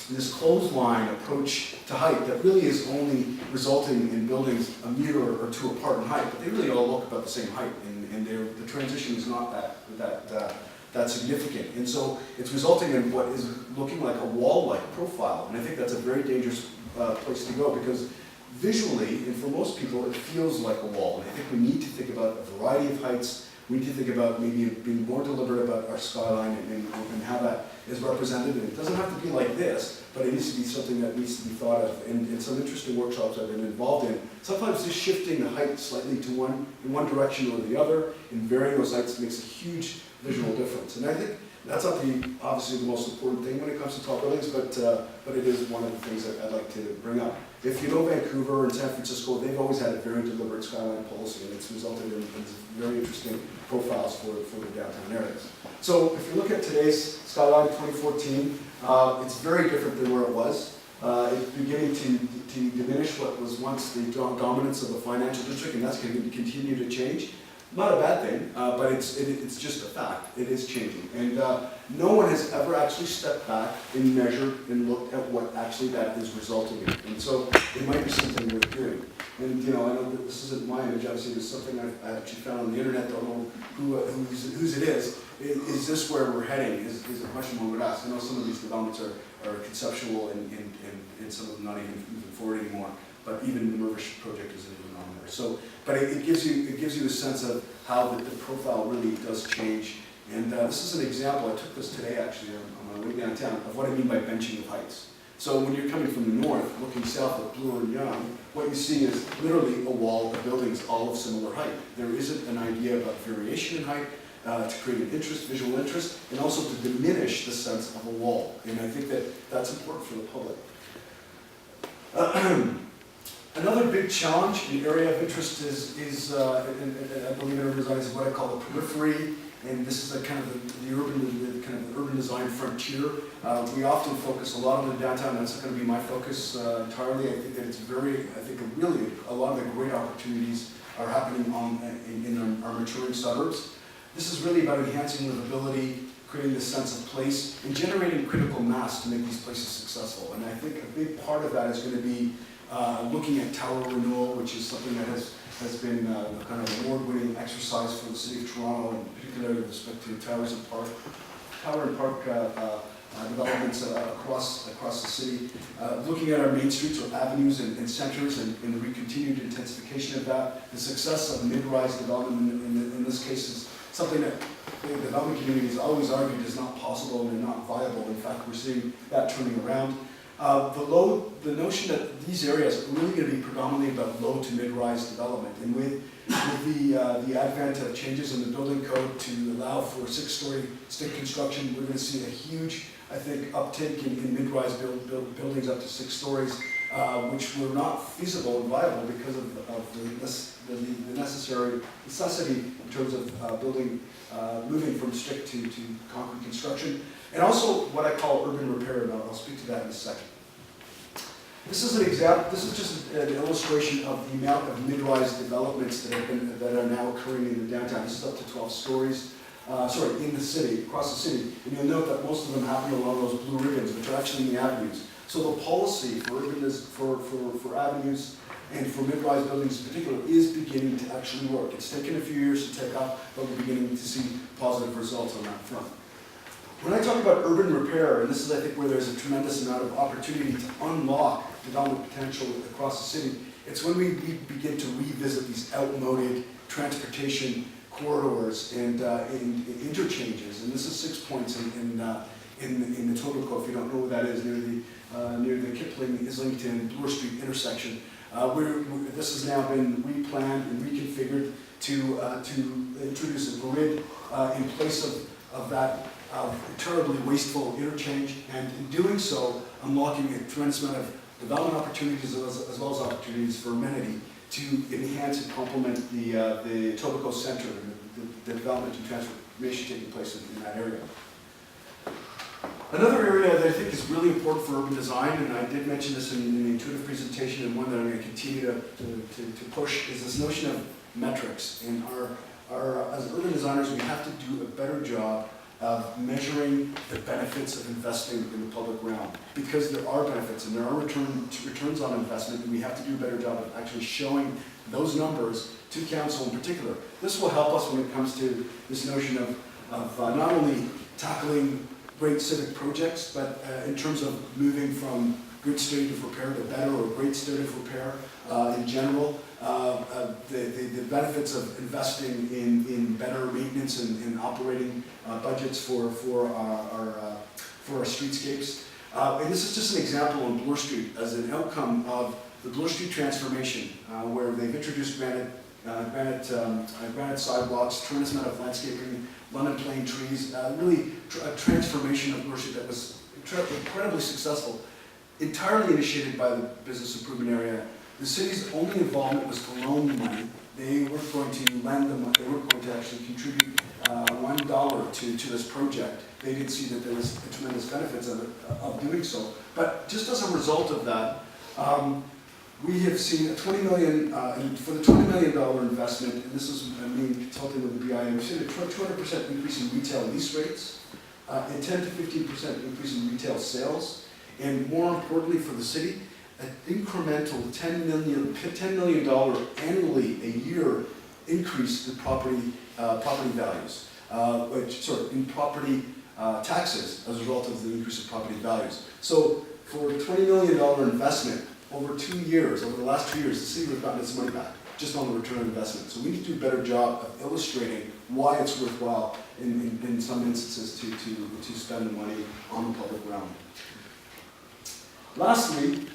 Speaker 1: this clothesline approach to height that really is only resulting in buildings a meter or two apart in height, but they really all look about the same height, and the transition is not that significant. And so it's resulting in what is looking like a wall-like profile, and I think that's a very dangerous place to go, because visually, and for most people, it feels like a wall. And I think we need to think about a variety of heights. We need to think about maybe being more deliberate about our skyline and how that is represented. And it doesn't have to be like this, but it needs to be something that needs to be thought of. And some interesting workshops I've been involved in, sometimes just shifting the height slightly to in one direction or the other, and varying those heights makes a huge visual difference. And I think that's not obviously the most important thing when it comes to tall buildings, but it is one of the things that I'd like to bring up. If you know Vancouver and San Francisco, they've always had a very deliberate skyline policy, and it's resulted in very interesting profiles for the downtown areas. So if you look at today's skyline 2014, it's very different than where it was. It's beginning to diminish what was once the dominance of the financial district, and that's going to continue to change. Not a bad thing, but it's just a fact. It is changing. And no one has ever actually stepped back and measured and looked at what actually that is resulting in. And so it might be something worth doing. And I know that this isn't my image, obviously it's something I actually found on the internet, don't know whose it is. Is this where we're heading, is a question one would ask. I know some of these developments are conceptual and some of them not even moving forward anymore, but even the Mervish project isn't even on there. So, but it gives you a sense of how the profile really does change. And this is an example, I took this today actually on my way downtown, of what I mean by benching of heights. So when you're coming from the north, looking south at Bloor and Yonge, what you see is literally a wall of buildings all of similar height. There isn't an idea about variation in height to create an visual interest, and also to diminish the sense of a wall. And I think that that's important for the public. Another big challenge, an area of interest is I believe in urban design, is what I call the periphery. And this is a kind of the urban design frontier. We often focus a lot on the downtown. That's not going to be my focus entirely. I think that it's really a lot of the great opportunities are happening in our maturing suburbs. This is really about enhancing livability, creating this sense of place, and generating critical mass to make these places successful. And I think a big part of that is going to be looking at tower renewal, which is something that has been kind of an award-winning exercise for the City of Toronto, and particularly with respect to tower and park developments across the city. Looking at our main streets or avenues and centers and the continued intensification of that. The success of mid-rise development in this case is something that the development community has always argued is not possible and not viable. In fact, we're seeing that turning around. The notion that these areas are really going to be predominantly about low to mid-rise development, and with the advent of changes in the building code to allow for 6-story stick construction, we're going to see a huge, I think, uptake in mid-rise buildings up to 6 stories, which were not feasible and viable because of the necessity in terms of moving from stick to concrete construction. And also what I call urban repair, and I'll speak to that in a second. This is an example. This is just an illustration of the amount of mid-rise developments that are now occurring in the downtown. This is up to 12 stories. In the city, across the city. And you'll note that most of them happen along those blue ribbons, which are actually in the avenues. So the policy for avenues and for mid-rise buildings in particular is beginning to actually work. It's taken a few years to take off, but we're beginning to see positive results on that front. When I talk about urban repair, and this is I think where there's a tremendous amount of opportunity to unlock development potential across the city, it's when we begin to revisit these outmoded transportation corridors and interchanges. And this is 6 points in the Etobicoke, if you don't know what that is, near the Kipling, Islington, Bloor Street intersection. This has now been replanned and reconfigured to introduce a grid in place of that terribly wasteful interchange, and in doing so, unlocking a tremendous amount of development opportunities as well as opportunities for amenity to enhance and complement the Etobicoke Centre and the development and transformation taking place in that area. Another area that I think is really important for urban design, and I did mention this in the intuitive presentation, and one that I'm going to continue to push, is this notion of metrics. And as urban designers, we have to do a better job of measuring the benefits of investing in the public realm, because there are benefits and there are returns on investment, and we have to do a better job of actually showing those numbers to council in particular. This will help us when it comes to this notion of not only tackling great civic projects, but in terms of moving from good state of repair to better or great state of repair in general. The benefits of investing in better maintenance and operating budgets for our streetscapes. And this is just an example on Bloor Street as an outcome of the Bloor Street transformation, where they've introduced granite sidewalks, tremendous amount of landscaping, London plane trees, really a transformation of Bloor Street that was incredibly successful, entirely initiated by the business improvement area. The city's only involvement was to loan money
Speaker 2: they weren't going to lend them, they weren't going to actually contribute $1 to this project. They did see that there was tremendous benefits of doing so. But just as a result of that, we have seen a $20 million, for the $20 million investment, and this is me consulting with the BIA, we've seen a 200% increase in retail lease rates, and 10 to 15% increase in retail sales, and more importantly for the city, an incremental $10 million annually a year increase in property values, in property taxes as a result of the increase in property values. So for a $20 million investment over 2 years, over the last 2 years, the city would have gotten its money back just on the return on investment. So we need to do a better job of illustrating why it's worthwhile in some instances to spend the money on the public realm. Lastly,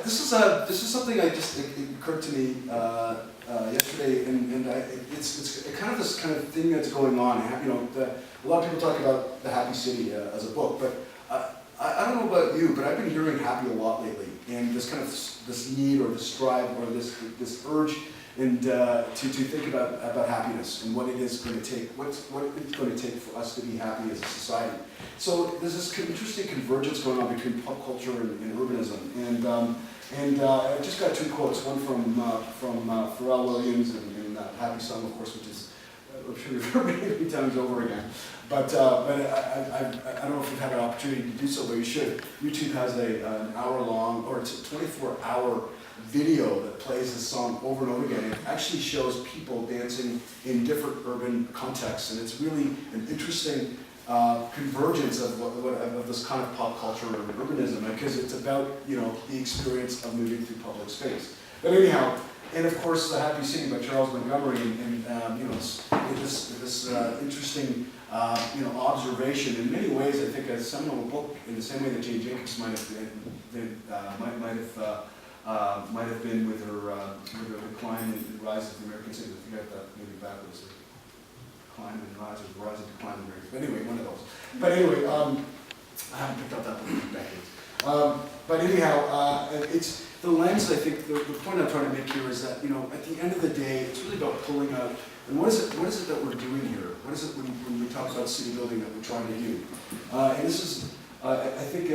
Speaker 2: this is something it occurred to me yesterday, and it's kind of this kind of thing that's going on. A lot of people talk about the Happy City as a book, but I don't know about you, but I've been hearing happy a lot lately, and this kind of this need or this strive or this urge and to think about happiness and what it is going to take, what it's going to take for us to be happy as a society. So there's this interesting convergence going on between pop culture and urbanism, and I just got 2 quotes, one from Pharrell Williams and that Happy Song, of course, which is I'm sure you've heard many times over again. But I don't know if you've had an opportunity to do so, but you should. YouTube has an hour-long, or it's a 24-hour video that plays this song over and over again. It actually shows people dancing in different urban contexts, and it's really an interesting convergence of this kind of pop culture and urbanism, because it's about the experience of moving through public space. But anyhow, and of course, The Happy City by Charles Montgomery, and this interesting observation. In many ways, I think a seminal book, in the same way that Jane Jacobs might have been with her Decline and Rise of the American City. I forget that maybe backwards. Decline and Rise, or Rise and Decline of the American City. But anyway, one of those. But anyway, I haven't picked up that book in decades. But anyhow, it's the lens. I think the point I'm trying to make here is that at the end of the day, it's really about pulling out. And what is it that we're doing here? What is it when we talk about city building that we're trying to do? And this is, I think,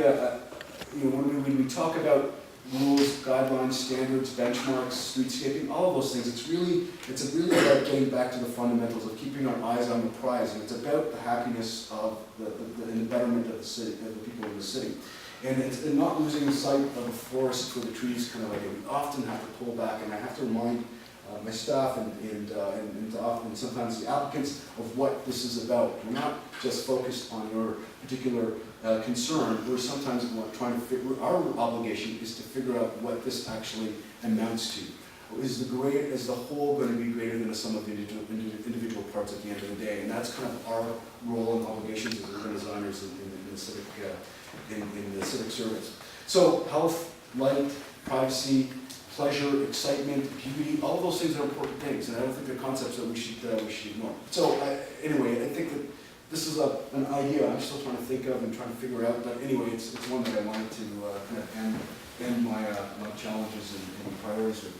Speaker 2: when we talk about rules, guidelines, standards, benchmarks, streetscaping, all of those things, it's really about getting back to the fundamentals of keeping our eyes on the prize, and it's about the happiness of and the betterment of the city, of the people in the city. And it's not losing sight of the forest for the trees kind of idea. We often have to pull back, and I have to remind my staff and often sometimes the applicants of what this is about. We're not just focused on your particular concern. We're sometimes trying to figure, our obligation is to figure out what this actually amounts to. Is the whole going to be greater than the sum of the individual parts at the end of the day? And that's kind of our role and obligations as urban designers in the civic service. So health, light, privacy, pleasure, excitement, beauty, all of those things are important things, and I don't think they're concepts that we should ignore. So anyway, I think that this is an idea I'm still trying to think of and trying to figure out, but anyway, it's one that I wanted to kind of end my challenges and priorities with.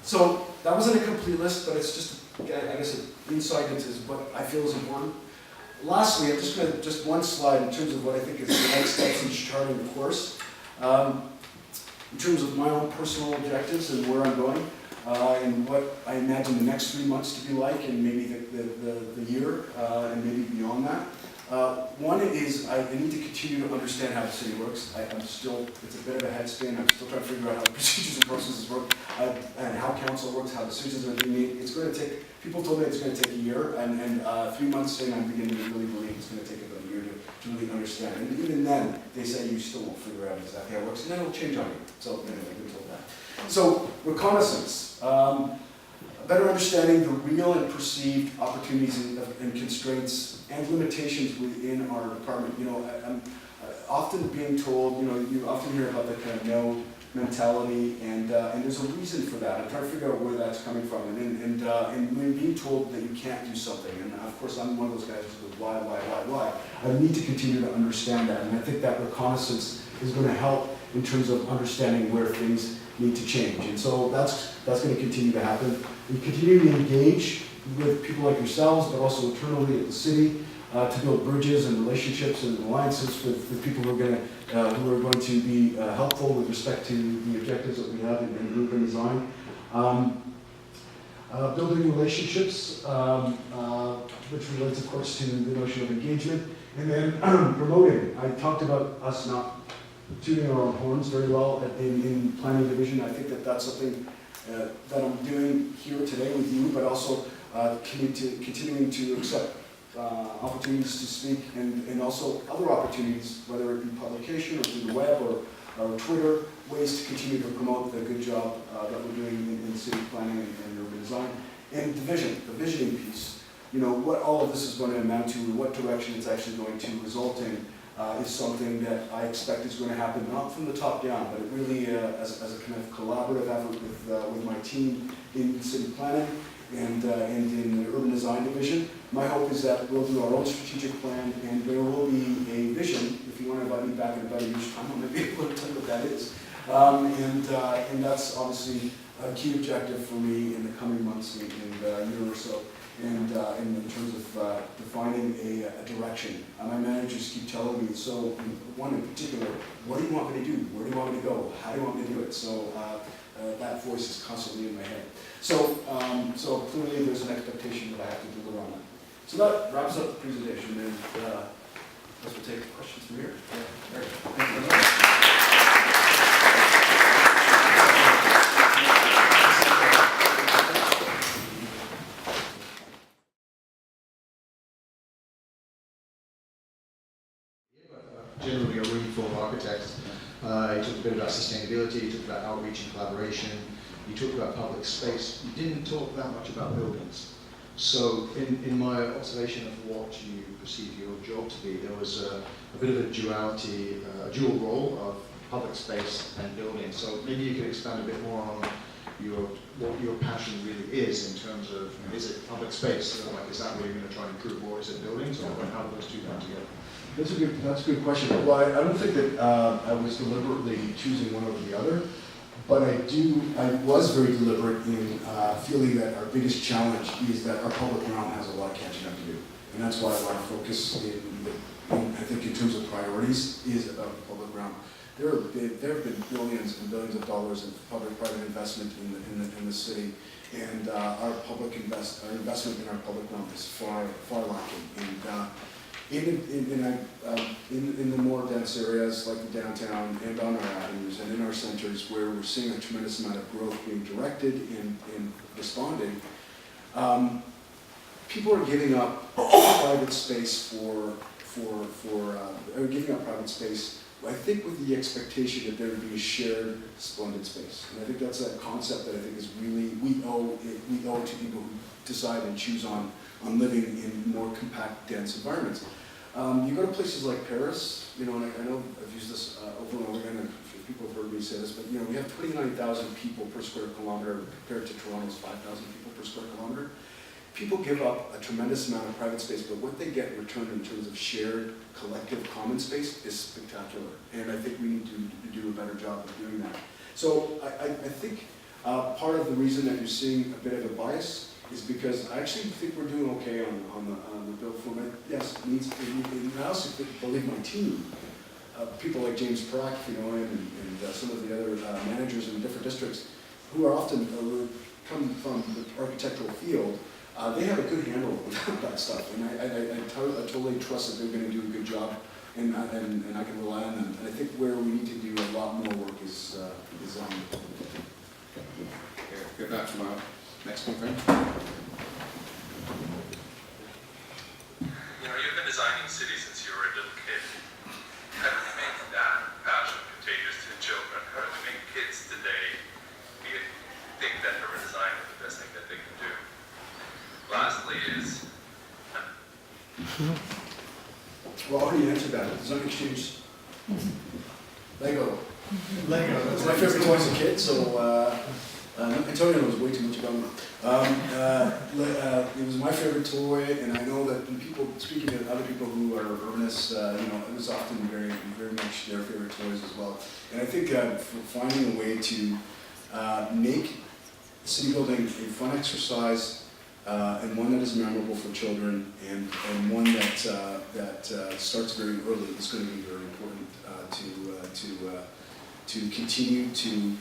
Speaker 2: So that wasn't a complete list, but it's just, I guess, an insight into what I feel is important. Lastly, I'm just going to, just one slide in terms of what I think is the next steps in charting the course. In terms of my own personal objectives and where I'm going, and what I imagine the next 3 months to be like, and maybe the year, and maybe beyond that. One is I need to continue to understand how the city works. it's a bit of a head spin. I'm still trying to figure out how the procedures and processes work, and how council works, how decisions are being made. It's going to take, people told me it's going to take a year, and 3 months in, I'm beginning to really believe it's going to take about a year to really understand. And even then, they say you still won't figure out exactly how it works, and then it'll change on you. So anyway, I've been told that. So reconnaissance. Better understanding the real and perceived opportunities and constraints and limitations within our department. I'm often being told, you often hear about the kind of mentality, and there's a reason for that. I'm trying to figure out where that's coming from, and when being told that you can't do something, and of course I'm one of those guys who goes, why? I need to continue to understand that, and I think that reconnaissance is going to help in terms of understanding where things need to change, and so that's going to continue to happen. We continue to engage with people like yourselves, but also internally at the city, to build bridges and relationships and alliances with people who are going to be helpful with respect to the objectives that we have in urban design. Building relationships, which relates, of course, to the notion of engagement, and then promoting. I talked about us not tuning our own horns very well in planning division. I think that that's something that I'm doing here today with you, but also continuing to accept opportunities to speak, and also other opportunities, whether it be publication or through the web or Twitter, ways to continue to promote the good job that we're doing in city planning and urban design. And the visioning piece, what all of this is going to amount to, and what direction it's actually going to result in, is something that I expect is going to happen not from the top down, but it really as a kind of collaborative effort with my team in city planning and in the urban design division. My hope is that we'll do our own strategic plan, and there will be a vision. If you want to invite me back in about a year's time, I might be able to tell you what that is. And that's obviously a key objective for me in the coming months and year or so. And in terms of defining a direction. My managers keep telling me, so one in particular, what do you want me to do? Where do you want me to go? How do you want me to do it? So that voice is constantly in my head. So clearly there's an expectation that I have to deliver on that. So that wraps up the presentation, and let's take questions from here. Yeah. Thank you very much.
Speaker 3: Generally a room full of architects. You talked a bit about sustainability, you talked about outreach and collaboration, you talked about public space. You didn't talk that much about buildings. So in my observation of what you perceive your job to be, there was a bit of a duality, a dual role of public space and building. So maybe you could expand a bit more on what your passion really is in terms of, is it public space? Like, is that what you're going to try and improve, or is it buildings, or how do those two come together?
Speaker 1: That's a good question. Well, I don't think that I was deliberately choosing one over the other, but I was very deliberate in feeling that our biggest challenge is that our public realm has a lot of catching up to do. And that's why I want to focus I think in terms of priorities, is about the public realm. There have been billions and billions of dollars in public-private investment in the city, and our investment in our public realm is far lacking. And in the more dense areas like the downtown and on our avenues and in our centers, where we're seeing a tremendous amount of growth being directed and responding, people are giving up private space giving up private space, I think, with the expectation that there would be a shared splendid space. And I think that's a concept that I think is really, we owe to people who decide and choose on living in more compact, dense environments. You go to places like Paris, and I know I've used this over and over again, and people have heard me say this, but we have 29,000 people per square kilometer compared to Toronto's 5,000 people per square kilometer. People give up a tremendous amount of private space, but what they get in return in terms of shared, collective, common space is spectacular. And I think we need to do a better job of doing that. So I think part of the reason that you're seeing a bit of a bias is because I actually think we're doing okay on the build format. Yes, it needs, and I also believe my team, people like James Prack, and some of the other managers in different districts, who are often come from the architectural field, they have a good handle on that stuff, and I totally trust that they're going to do a good job, and I can rely on them. And I think where we need to do a lot more work is on.
Speaker 2: Get back to my next one, friend.
Speaker 4: You've been designing cities since you were a little kid. How do we make that passion contagious to children? How do we make kids today think that urban design is the best thing that they can do? Lastly is...
Speaker 1: Well, I already answered that. Design exchange. Lego.
Speaker 2: Lego.
Speaker 1: It's my favorite toy as a kid, so Antonio knows way too much about me. It was my favorite toy, and I know that when people, speaking to other people who are urbanists, it was often very, very much their favorite toys as well. And I think for finding a way to make city building a fun exercise, and one that is memorable for children, and one that starts very early is going to be very important to continue to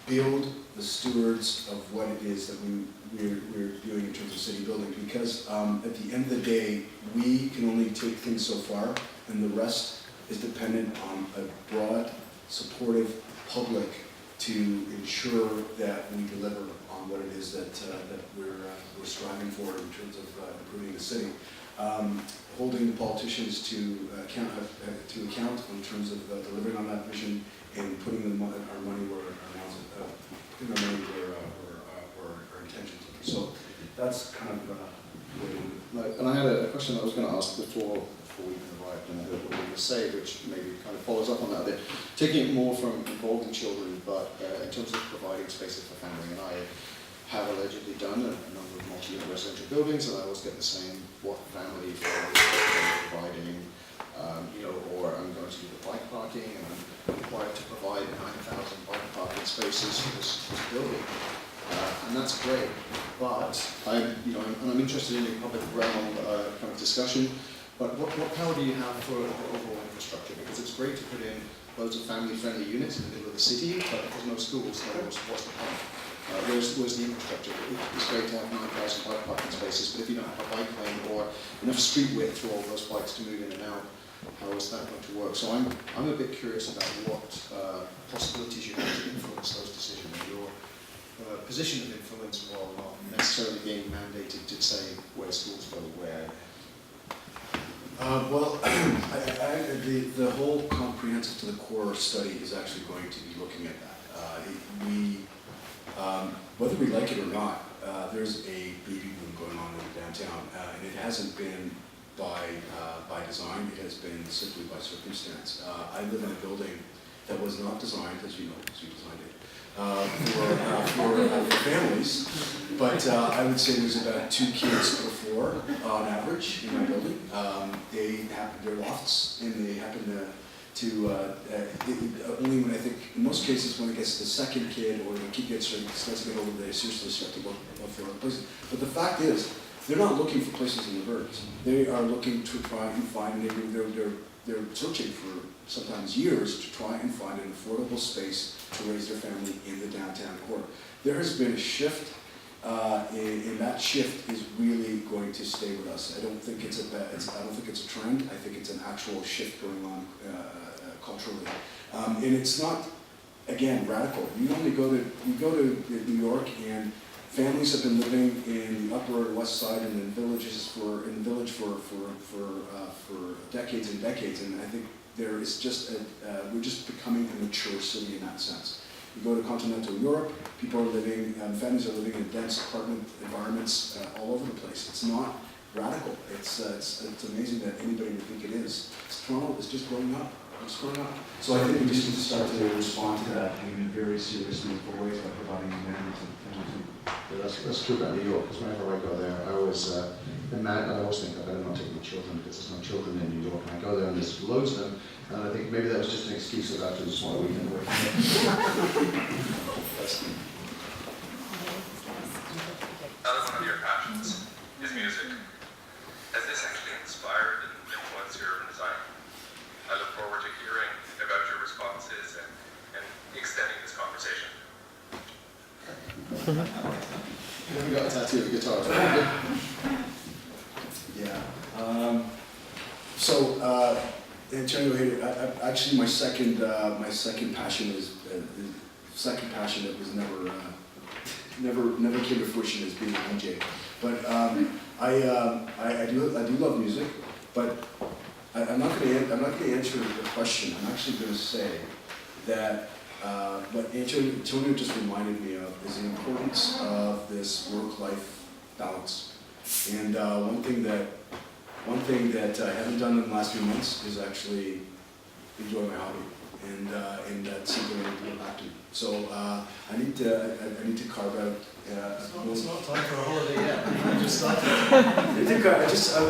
Speaker 1: build the stewards of what it is that we're doing in terms of city building. Because at the end of the day, we can only take things so far, and the rest is dependent on a broad, supportive public to ensure that we deliver on what it is that we're striving for in terms of improving the city. Holding the politicians to account in terms of delivering on that vision and putting our money where our mouths are, putting our money where our intentions are. So that's kind of the way to.
Speaker 5: Right, and I had a question I was going to ask before we even arrived, and I heard what you were going to say, which maybe kind of follows up on that a bit. Taking it more from involving children, but in terms of providing spaces for family, and I have allegedly done a number of multi-unit residential buildings, and I always get the same, what family for providing, or I'm going to do the bike parking, and I'm required to provide 9,000 bike parking spaces for this building. And that's great, but I'm interested in the public realm kind of discussion. But what power do you have for the overall infrastructure? Because it's great to put in loads of family-friendly units in the middle of the city, but if there's no schools, then what's the point? Where's the infrastructure? It's great to have 9,000 bike parking spaces, but if you don't have a bike lane or enough street width for all those bikes to move in and out, how is that going to work? So I'm a bit curious about what possibilities you have to influence those decisions. Your position of influence, while not necessarily being mandated to say where schools go, where.
Speaker 1: The whole comprehensive to the core study is actually going to be looking at that. Whether we like it or not, there's a baby boom going on in downtown, and it hasn't been by design. It has been simply by circumstance. I live in a building that was not designed, as you know, because you designed it, for families, but I would say there's about 2 kids per floor on average in my building. They're lofts, and they happen to only when I think, in most cases, when it gets to the second kid or the kid starts to get older, they seriously start to look for other places. But the fact is, they're not looking for places in the burbs. They are looking to try and find, they're searching for sometimes years to try and find an affordable space to raise their family in the downtown core. There has been a shift, and that shift is really going to stay with us. I don't think it's a trend. I think it's an actual shift going on culturally, and it's not, again, radical. You go to New York, and families have been living in the Upper West Side and in the village for decades and decades, and I think there is just we're just becoming a mature city in that sense. You go to continental Europe, families are living in dense apartment environments all over the place. It's not radical. It's amazing that anybody would think it is. Toronto is just growing up. It's growing up. So I think we just need to start to respond to that in very serious, meaningful ways by providing amenities and things.
Speaker 3: Yeah, that's true about New York, because whenever I go there, I always think I better not take my children because there's no children in New York. And I go there and there's loads of them, and I think maybe that was just an excuse of after the small weekend away.
Speaker 4: Another one of your passions is music. Has this actually inspired and influenced your urban design? I look forward to hearing about your responses and extending this conversation.
Speaker 5: We got a tattoo of a guitar.
Speaker 1: Yeah. Antonio, actually, my second passion is the second passion that was never came to fruition is being a DJ. But I do love music, but I'm not going to answer the question. I'm actually going to say that what Antonio just reminded me of is the importance of this work-life balance. And one thing that I haven't done in the last few months is actually enjoy my hobby, and that's something I need to get back to. So I need to carve out.
Speaker 6: It's not time for a holiday yet. I just started.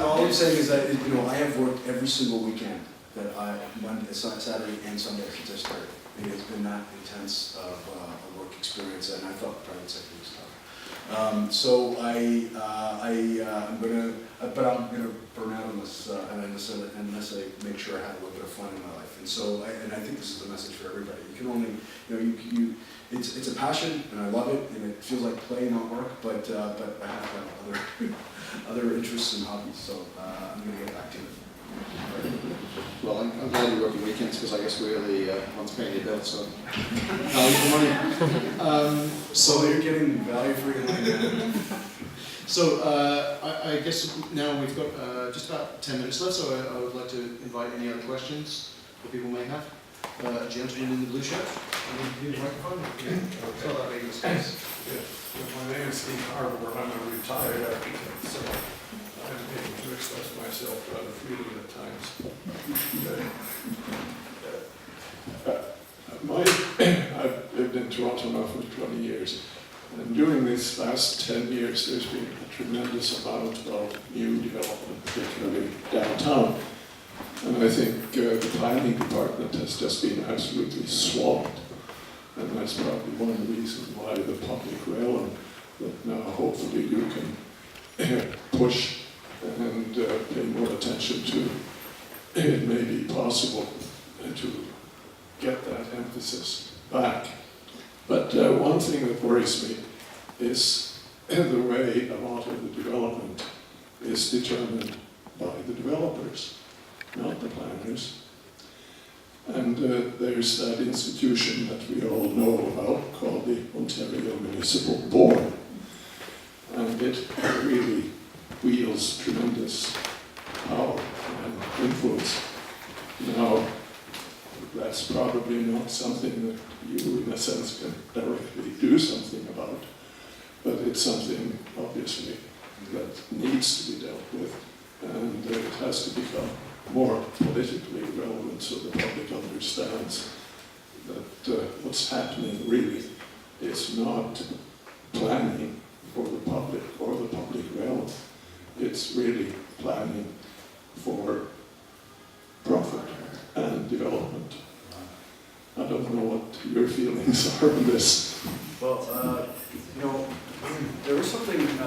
Speaker 1: All I'm saying is that I have worked every single weekend that Monday, Saturday, and Sunday since I started. It's been that intense of a work experience, and I thought the private sector was tough. So I'm gonna burn out unless I make sure I have a little bit of fun in my life. And so, I think this is the message for everybody. You can only, it's a passion, and I love it, and it feels like play, not work. But I have to have other interests and hobbies. So I'm gonna get back to it.
Speaker 5: Well, I'm glad you're working weekends because I guess we're the ones paying your bills, so value for money.
Speaker 1: So you're getting value for your money.
Speaker 3: So I guess now we've got just about 10 minutes left, so I would like to invite any other questions that people may have. A gentleman in the blue shirt. I need the microphone. Yeah. Tell that lady the space.
Speaker 6: My name is Steve Harbour. I'm a retired architect, so I'm able to express myself rather freely at times. I've lived in Toronto now for 20 years, and during these last 10 years there's been a tremendous amount of new development, particularly downtown. And I think the planning department has just been absolutely swamped, and that's probably one of the reasons why the public realm that now hopefully you can push and pay more attention to, it may be possible to get that emphasis back. But one thing that worries me is the way a lot of the development is determined by the developers, not the planners. And there's that institution that we all know about called the Ontario Municipal Board. And it really wields tremendous power and influence. Now, that's probably not something that you, in a sense, can directly do something about, but it's something, obviously, that needs to be dealt with, and it has to become more politically relevant so the public understands that what's happening really is not planning for the public or the public realm. It's really planning for profit and development. I don't know what your feelings are on this.
Speaker 1: Well, there is something, you've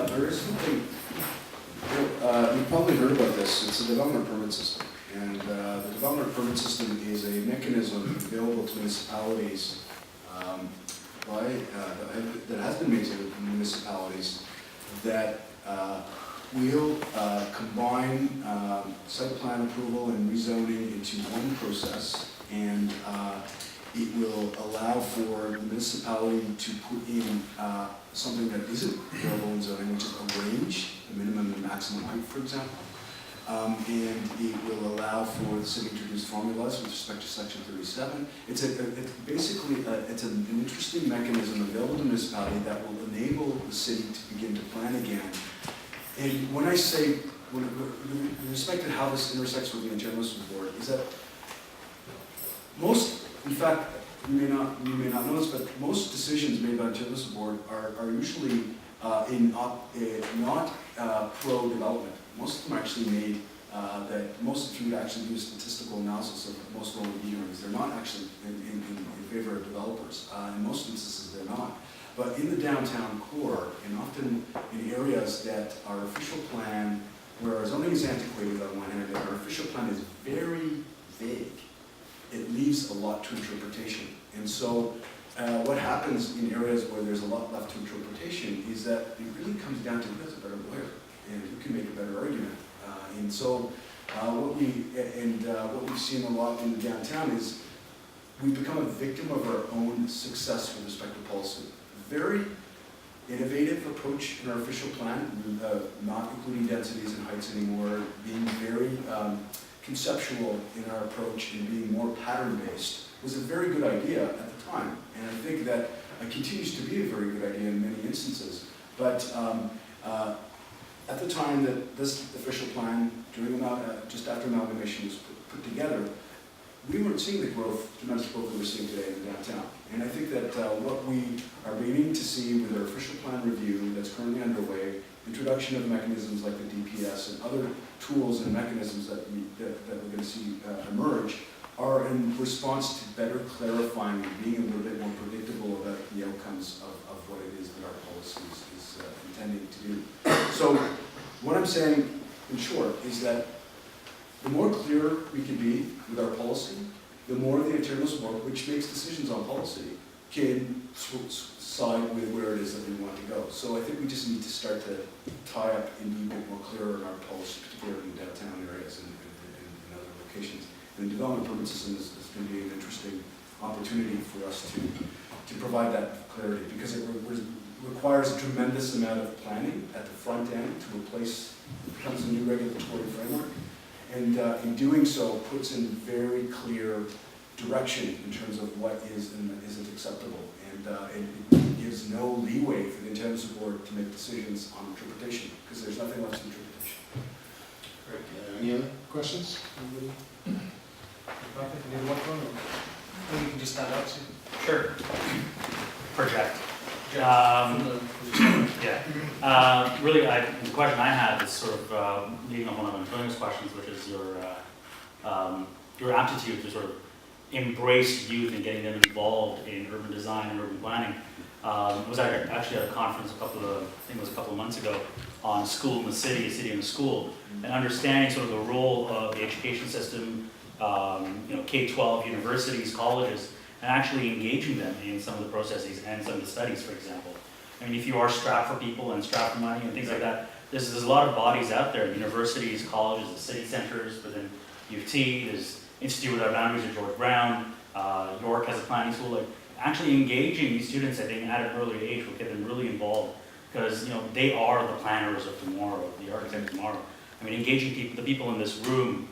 Speaker 1: probably heard about this. It's a development permit system. And the development permit system is a mechanism available to municipalities that has been made to municipalities that will combine site plan approval and rezoning into one process, and it will allow for the municipality to put in something that isn't available in zoning, which is a range, a minimum and maximum height, for example. And it will allow for the city to introduce formulas with respect to Section 37. It's basically an interesting mechanism available to municipality that will enable the city to begin to plan again. And when I say, with respect to how this intersects with the Ontario Municipal Board, is that most, in fact, you may not know this, but most decisions made by the Ontario Municipal Board are usually not pro-development. Most of them are actually made that most of you actually do a statistical analysis of most local hearings. They're not actually in favor of developers. In most instances, they're not. But in the downtown core, and often in areas that our official plan, where our zoning is antiquated on one hand, and our official plan is very vague, it leaves a lot to interpretation. And so what happens in areas where there's a lot left to interpretation is that it really comes down to who has a better lawyer and who can make a better argument. And so what we've seen a lot in the downtown is we've become a victim of our own success with respect to policy. Very innovative approach in our official plan, not including densities and heights anymore, being very conceptual in our approach and being more pattern-based was a very good idea at the time. And I think that it continues to be a very good idea in many instances. But at the time that this official plan, just after amalgamation was put together,
Speaker 2: we weren't seeing the tremendous growth that we're seeing today in the downtown. And I think that what we are beginning to see with our official plan review that's currently underway, introduction of mechanisms like the DPS and other tools and mechanisms that we're going to see emerge, are in response to better clarifying and being a little bit more predictable about the outcomes of what it is that our policy is intending to do. So what I'm saying, in short, is that the more clear we can be with our policy, the more the interiors board, which makes decisions on policy, can side with where it is that we want to go. So I think we just need to start to tie up and be a bit more clear in our policy, particularly in downtown areas and other locations. And the development permit system is going to be an interesting opportunity for us to provide that clarity, because it requires a tremendous amount of planning at the front end to replace, it becomes a new regulatory framework. And in doing so, puts in very clear direction in terms of what is and isn't acceptable. And it gives no leeway for the intelligence board to make decisions on interpretation, because there's nothing left to interpretation.
Speaker 5: Great. Any other questions? Anybody?
Speaker 7: I think we need one phone. Maybe you can just stand up.
Speaker 8: Sure. Project. Really, the question I had is sort of leading on one of Antonio's questions, which is your aptitude to sort of embrace youth and getting them involved in urban design and urban planning. I was actually at a conference a couple of months ago on school in the city, a city in the school, and understanding sort of the role of the education system, K-12 universities, colleges, and actually engaging them in some of the processes and some of the studies, for example. I mean, if you are strapped for people and strapped for money and things like that, there's a lot of bodies out there, universities, colleges, the city centers, within U of T, there's Institute Without Boundaries at George Brown, York has a planning school. Like, actually engaging these students, I think, at an early age will get them really involved, because they are the planners of tomorrow, the architects of tomorrow. I mean, engaging people, the people in this room,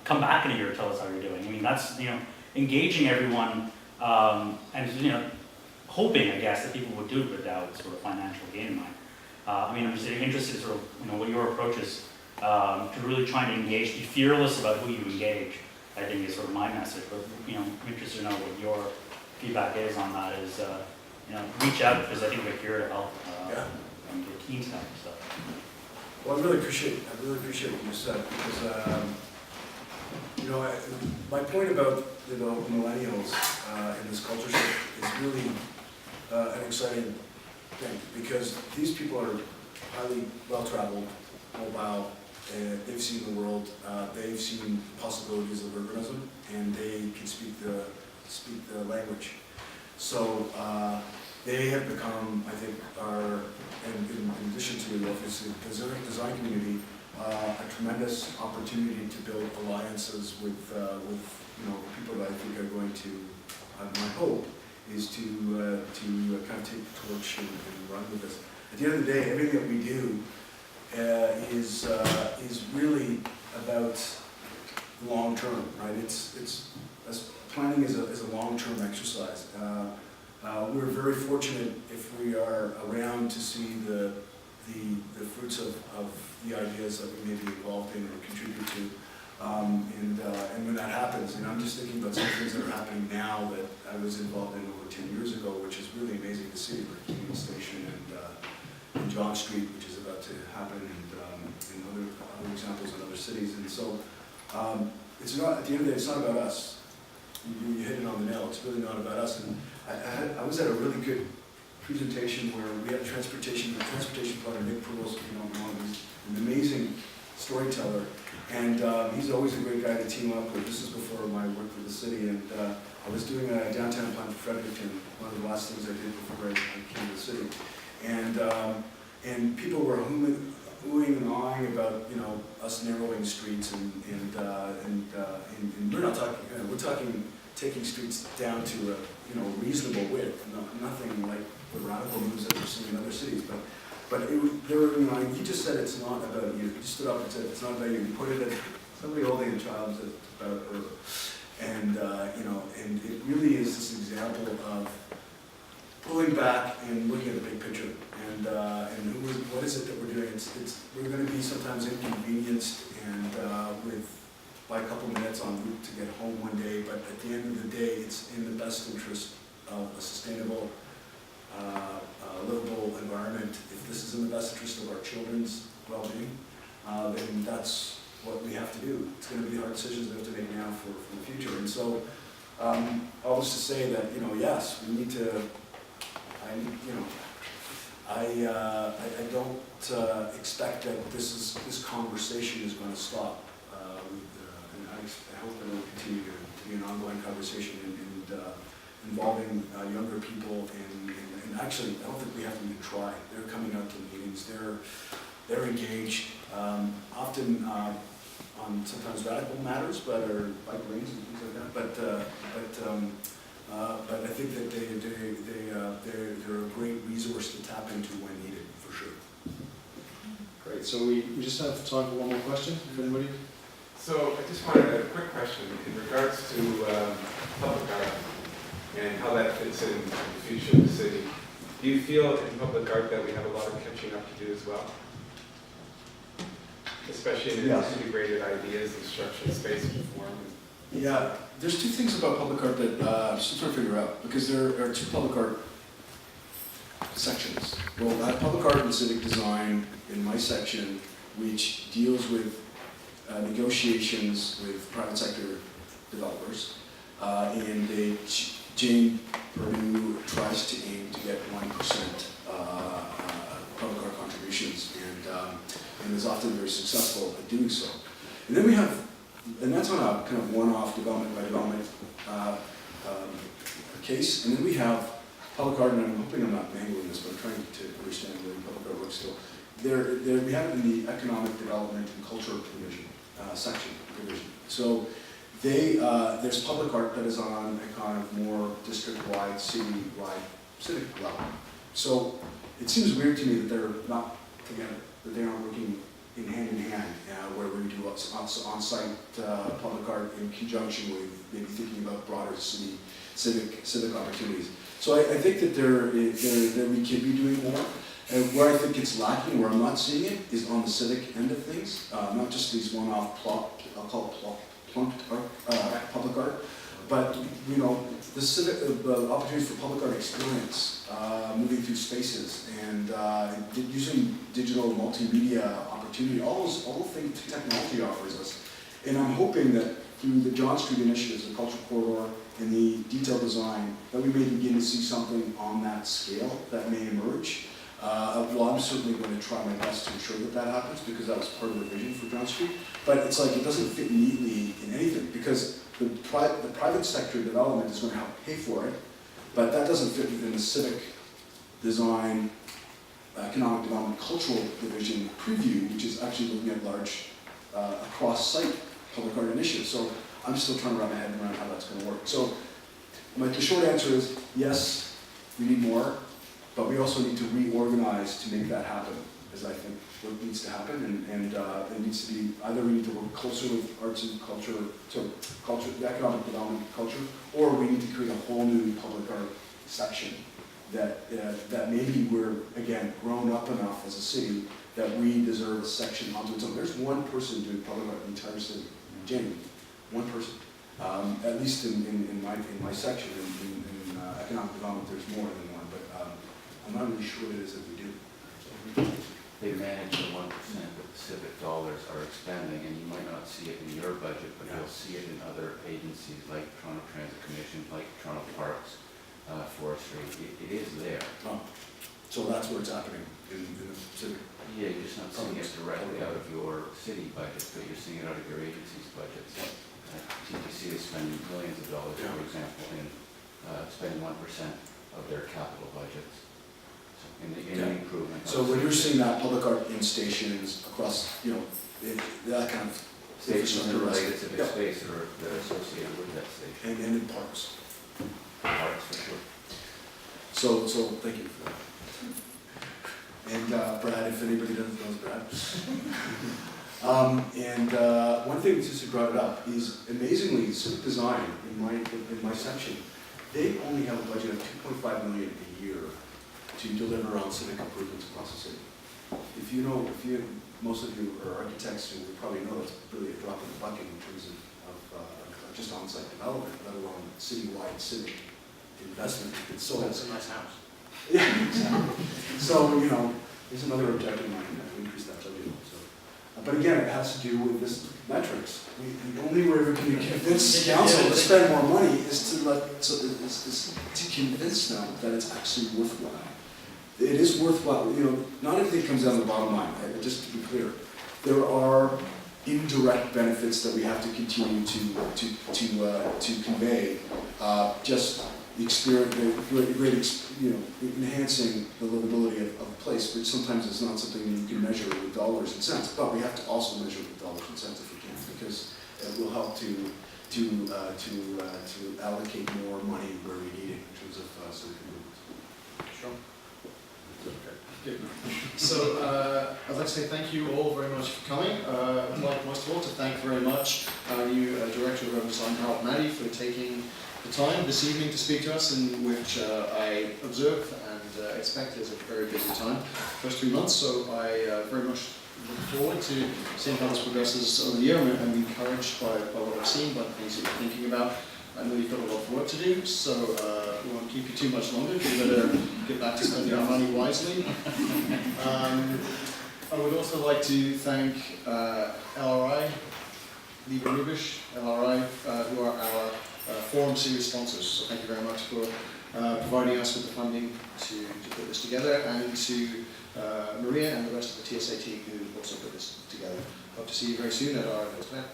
Speaker 8: come back in a year and tell us how you're doing. I mean, that's engaging everyone, and hoping, I guess, that people would do it without sort of financial gain in mind. I mean, I'm just interested, sort of, what your approach is to really trying to engage, be fearless about who you engage, I think is sort of my message. But I'm interested to know what your feedback is on that. Is reach out, because I think we're here to help. And we're keen to help. So.
Speaker 2: Well, I really appreciate what you said, because my point about the millennials in this culture shift is really an exciting thing, because these people are highly well-traveled, mobile, and they've seen the world, they've seen possibilities of urbanism, and they can speak the language. So they have become, I think, in addition to obviously the design community, a tremendous opportunity to build alliances with people that I think are going to, my hope is to kind of take the torch and run with this. At the end of the day, everything that we do is really about long term, right? Planning is a long term exercise. We're very fortunate if we are around to see the fruits of the ideas that we may be involved in or contribute to. And when that happens, and I'm just thinking about some things that are happening now that I was involved in over 10 years ago, which is really amazing to see, like Union Station and John Street, which is about to happen, and other examples in other cities. And so it's not, at the end of the day, it's not about us. You hit it on the nail. It's really not about us. And I was at a really good presentation where we had a transportation planner, Nick Pearls, he's an amazing storyteller, and he's always a great guy to team up with. This is before my work for the city, and I was doing a downtown plan for Fredericton, one of the last things I did before I came to the city, and people were oohing and awing about us narrowing streets, and we're not talking, we're talking taking streets down to a reasonable width, nothing like the radical moves that we're seeing in other cities, but you just said it's not about you. You stood up and said it's not about you. You pointed at somebody holding a child said it's about her, and and it really is this example of pulling back and looking at the big picture, and what is it that we're doing? We're going to be sometimes inconvenienced and with by a couple minutes en route to get home one day, but at the end of the day, it's in the best interest of a sustainable, livable environment. If this is in the best interest of our children's well-being, then that's what we have to do. It's going to be hard decisions we have to make now for the future. And so, all this to say that, yes, we need to, I don't expect that this conversation is going to stop. And I hope that it will continue to be an ongoing conversation and involving younger people. And actually, I don't think we have to even try. They're coming out to meetings. They're engaged, often on sometimes radical matters, but or bike lanes and things like that. But I think that they're a great resource to tap into when needed, for sure.
Speaker 5: Great, so we just have time for one more question, if anybody?
Speaker 9: So I just wanted a quick question in regards to public art and how that fits in the future of the city. Do you feel in public art that we have a lot of catching up to do as well? Especially in
Speaker 1: Yes.
Speaker 9: integrated ideas and structured space and form.
Speaker 1: Yeah, there's two things about public art that I'm still trying to figure out, because there are two public art sections. Well, I have public art and civic design in my section, which deals with negotiations with private sector developers, and Jane Purdue tries to aim to get 1% public art contributions, and is often very successful at doing so. And then we have, and that's on a kind of one-off development by development case, and then we have public art, and I'm hoping I'm not mangling this, but I'm trying to understand the way public art works still. We have it in the economic development and culture division, section division. So there's public art that is on a kind of more district-wide, city-wide, civic level. So it seems weird to me that they're not together, that they aren't working in hand, where we do on-site public art in conjunction with maybe thinking about broader city civic opportunities. So I think that we can be doing more. And where I think it's lacking, where I'm not seeing it, is on the civic end of things, not just these one-off I'll call it plunked art, public art, but the civic opportunities for public art experience, moving through spaces, and using digital multimedia opportunity, all the things technology offers us. And I'm hoping that through the John Street initiatives, the cultural corridor, and the detailed design, that we may begin to see something on that scale that may emerge. Well, I'm certainly going to try my best to ensure that happens, because that was part of the vision for John Street. But it's like it doesn't fit neatly in anything, because the private sector development is going to help pay for it, but that doesn't fit within the civic design, economic development, cultural division preview, which is actually looking at large across-site public art initiatives. So I'm still trying to wrap my head around how that's going to work. So the short answer is yes, we need more. But we also need to reorganize to make that happen, is I think what needs to happen, and it needs to be, either we need to work closer with arts and culture, the economic development culture, or we need to create a whole new public art section that maybe we're, again, grown up enough as a city that we deserve a section onto its own. There's one person doing public art in the entire city, Jamie, one person. At least in my section, in economic development, there's more than one, but I'm not really sure what it is that we do.
Speaker 10: They manage the 1% that the civic dollars are expending, and you might not see it in your budget, but you'll see it in other agencies like Toronto Transit Commission, like Toronto Parks, Forestry. It is there.
Speaker 1: Oh, so that's where it's happening in the civic.
Speaker 10: Yeah, you're just not seeing it directly out of your city budget, but you're seeing it out of your agency's budgets. TTC is spending millions of dollars, for example, in spending 1% of their capital budgets. In the improvement.
Speaker 1: So when you're seeing that public art in stations across, that kind of
Speaker 10: Stations
Speaker 1: infrastructure,
Speaker 10: related to the
Speaker 1: yeah.
Speaker 10: space that are associated with that station.
Speaker 1: And in parks.
Speaker 10: Parks for sure.
Speaker 1: So thank you for that. And Brad, if anybody doesn't know, Brad. One thing, since you brought it up, is amazingly civic design in my section, they only have a budget of $2.5 million a year to deliver on civic improvements across the city. if you know, most of you are architects who would probably know that's really a drop in the bucket in terms of just on-site development, let alone citywide civic investment. It's so,
Speaker 10: That's a nice house.
Speaker 1: yeah, exactly. So, you know, there's another objective in mind to increase that budget. So, but again, it has to do with this metrics. The only way we can convince council to spend more money is to convince them that it's actually worthwhile. It is worthwhile. You know, not everything comes down to the bottom line. Right? Just to be clear, there are indirect benefits that we have to continue to convey. Just the experience, enhancing the livability of a place, which sometimes is not something you can measure with dollars and cents, but we have to also measure with dollars and cents if we can, because it will help to allocate more money where we need it in terms of civic improvements.
Speaker 7: Sure.
Speaker 5: Good.
Speaker 3: So I'd like to say thank you all very much for coming. I'd like most of all to thank very much our new Director of Urban Design, Harold Madi, for taking the time this evening to speak to us, in which I observe and expect is a very busy time, first 3 months, so I very much look forward to seeing how this progresses over the year. I'm encouraged by what I've seen, by the things that you're thinking about. I know you've got a lot of work to do, so we won't keep you too much longer. You better get back to spending our money wisely. I would also like to thank LRI, Lieber Rubisch, LRI, who are our Forum Series sponsors. So thank you very much for providing us with the funding to put this together, and to Maria and the rest of the TSA team who also put this together. Hope to see you very soon at our event.